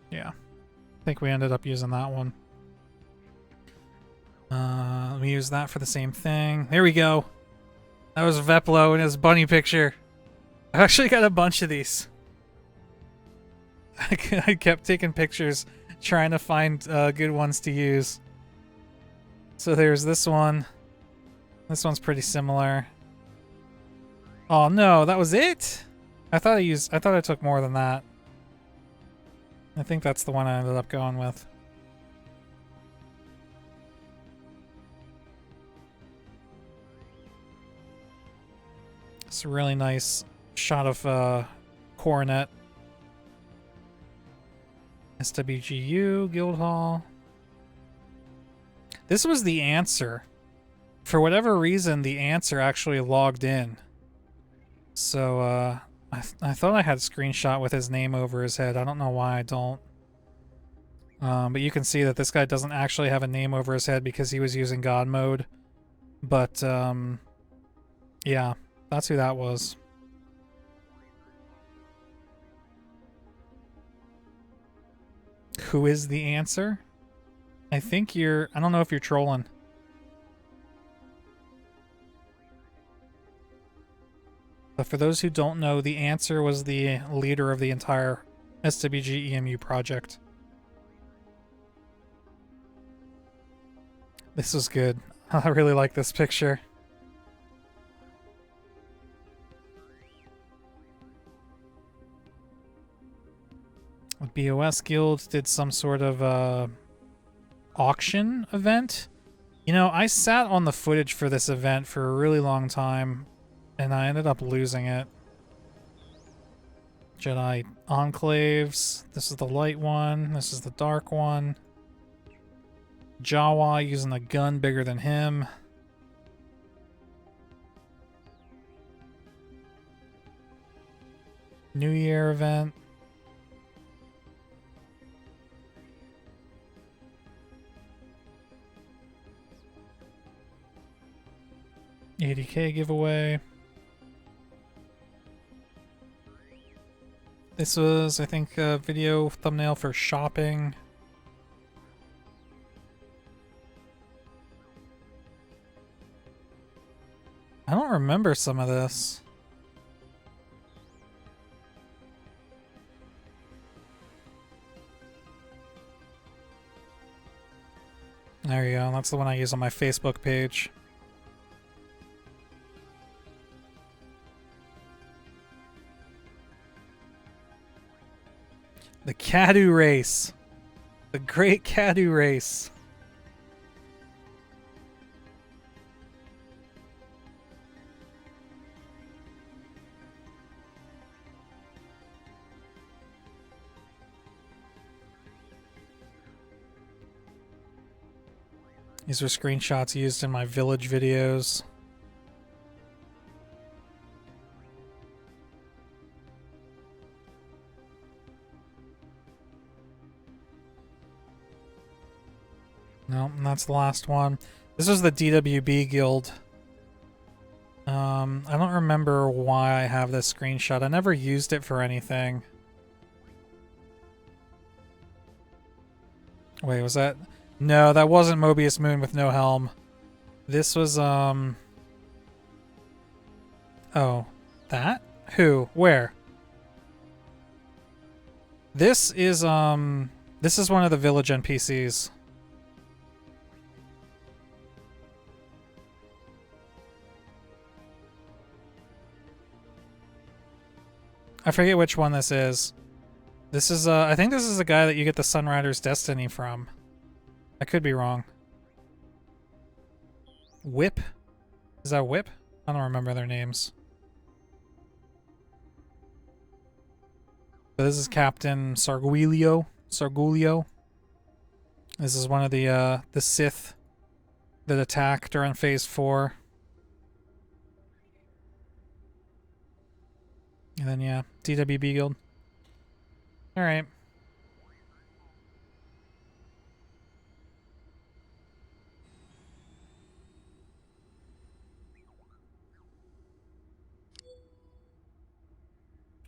Yeah. I think we ended up using that one. Let me use that for the same thing. There we go. That was Veplo in his bunny picture. I actually got a bunch of these. I kept taking pictures trying to find good ones to use. So there's this one. This one's pretty similar. Oh no, that was it? I thought I took more than that. I think that's the one I ended up going with. It's a really nice shot of Coronet. SWGU, Guildhall. This was the answer. For whatever reason, the answer actually logged in. So, I thought I had a screenshot with his name over his head. I don't know why I don't. But you can see that this guy doesn't actually have a name over his head because he was using God mode. But, yeah, that's who that was. Who is the answer? I think you're... I don't know if you're trolling. But for those who don't know, the answer was the leader of the entire SWG EMU project. This was good. I really like this picture. The BOS Guild did some sort of auction event. You know, I sat on the footage for this event for a really long time, and I ended up losing it. Jedi Enclaves. This is the light one. This is the dark one. Jawa using a gun bigger than him. New Year event. $80K giveaway. This was, I think, a video thumbnail for shopping. I don't remember some of this. There you go. That's the one I use on my Facebook page. The Cadu race. The great Cadu race. These are screenshots used in my village videos. No, and that's the last one. This was the DWB guild. I don't remember why I have this screenshot. I never used it for anything. Wait, was that... No, that wasn't Mobius Moon with no helm. This was, Oh. That? Who? Where? This is one of the village NPCs. I forget which one this is. This is, I think this is the guy that you get the Sunrider's Destiny from. I could be wrong. Whip? Is that Whip? I don't remember their names. But this is Captain Sargulio. This is one of the Sith that attack during Phase 4. And then, yeah, DWB Guild. Alright.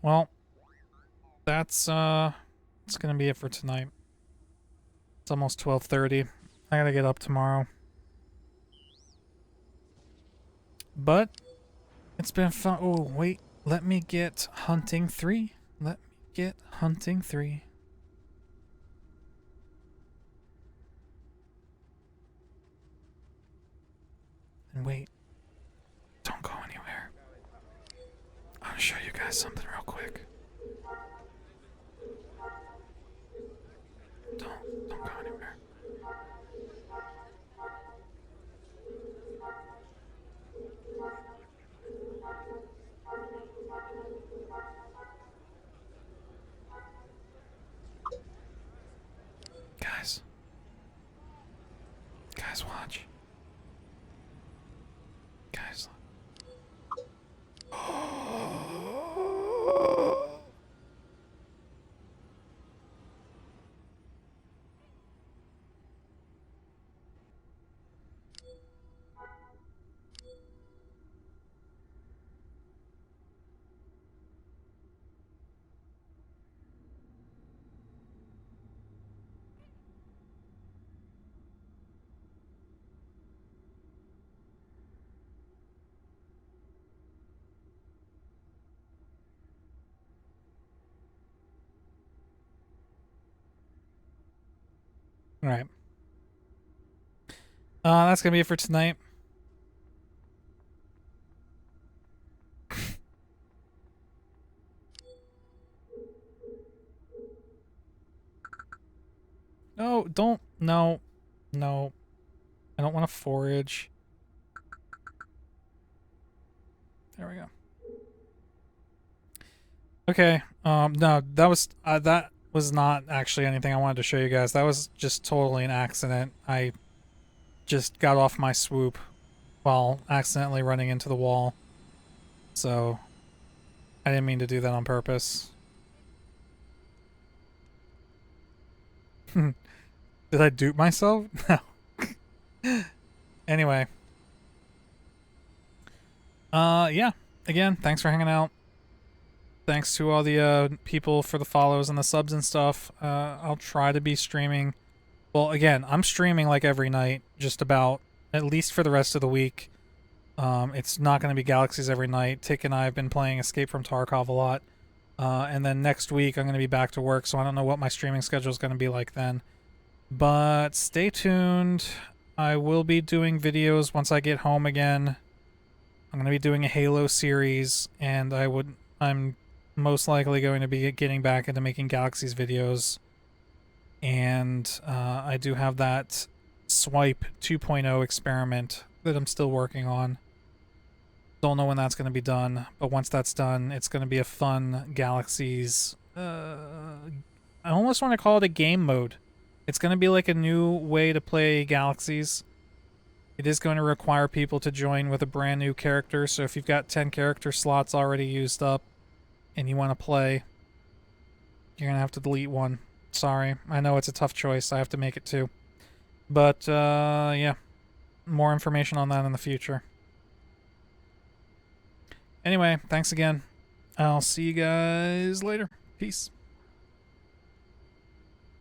Well, that's gonna be it for tonight. It's almost 12:30. I gotta get up tomorrow. But it's been fun. Oh, wait. Let me get Hunting 3. Let me get Hunting 3. And wait. Don't go anywhere. I want to show you guys something real quick. Alright. That's gonna be it for tonight. No, don't. No. No. I don't want to forage. There we go. Okay. No, that was not actually anything I wanted to show you guys. That was just totally an accident. I just got off my swoop while accidentally running into the wall. So, I didn't mean to do that on purpose. Did I dupe myself? No. Anyway. Yeah. Again, thanks for hanging out. Thanks to all the people for the follows and the subs and stuff. I'll try to be streaming. Well, again, I'm streaming like every night, just about, at least for the rest of the week. It's not going to be Galaxies every night. Tick and I have been playing Escape from Tarkov a lot. And then next week I'm going to be back to work, so I don't know what my streaming schedule is going to be like then. But stay tuned. I will be doing videos once I get home again. I'm going to be doing a Halo series, and I'm most likely going to be getting back into making Galaxies videos. And I do have that Swipe 2.0 experiment that I'm still working on. Don't know when that's going to be done, but once that's done, it's going to be a fun Galaxies. I almost want to call it a game mode. It's going to be like a new way to play Galaxies. It is going to require people to join with a brand new character, so if you've got 10 character slots already used up and you want to play, you're going to have to delete one. Sorry. I know it's a tough choice. I have to make it too. But, yeah. More information on that in the future. Anyway, thanks again. I'll see you guys later. Peace.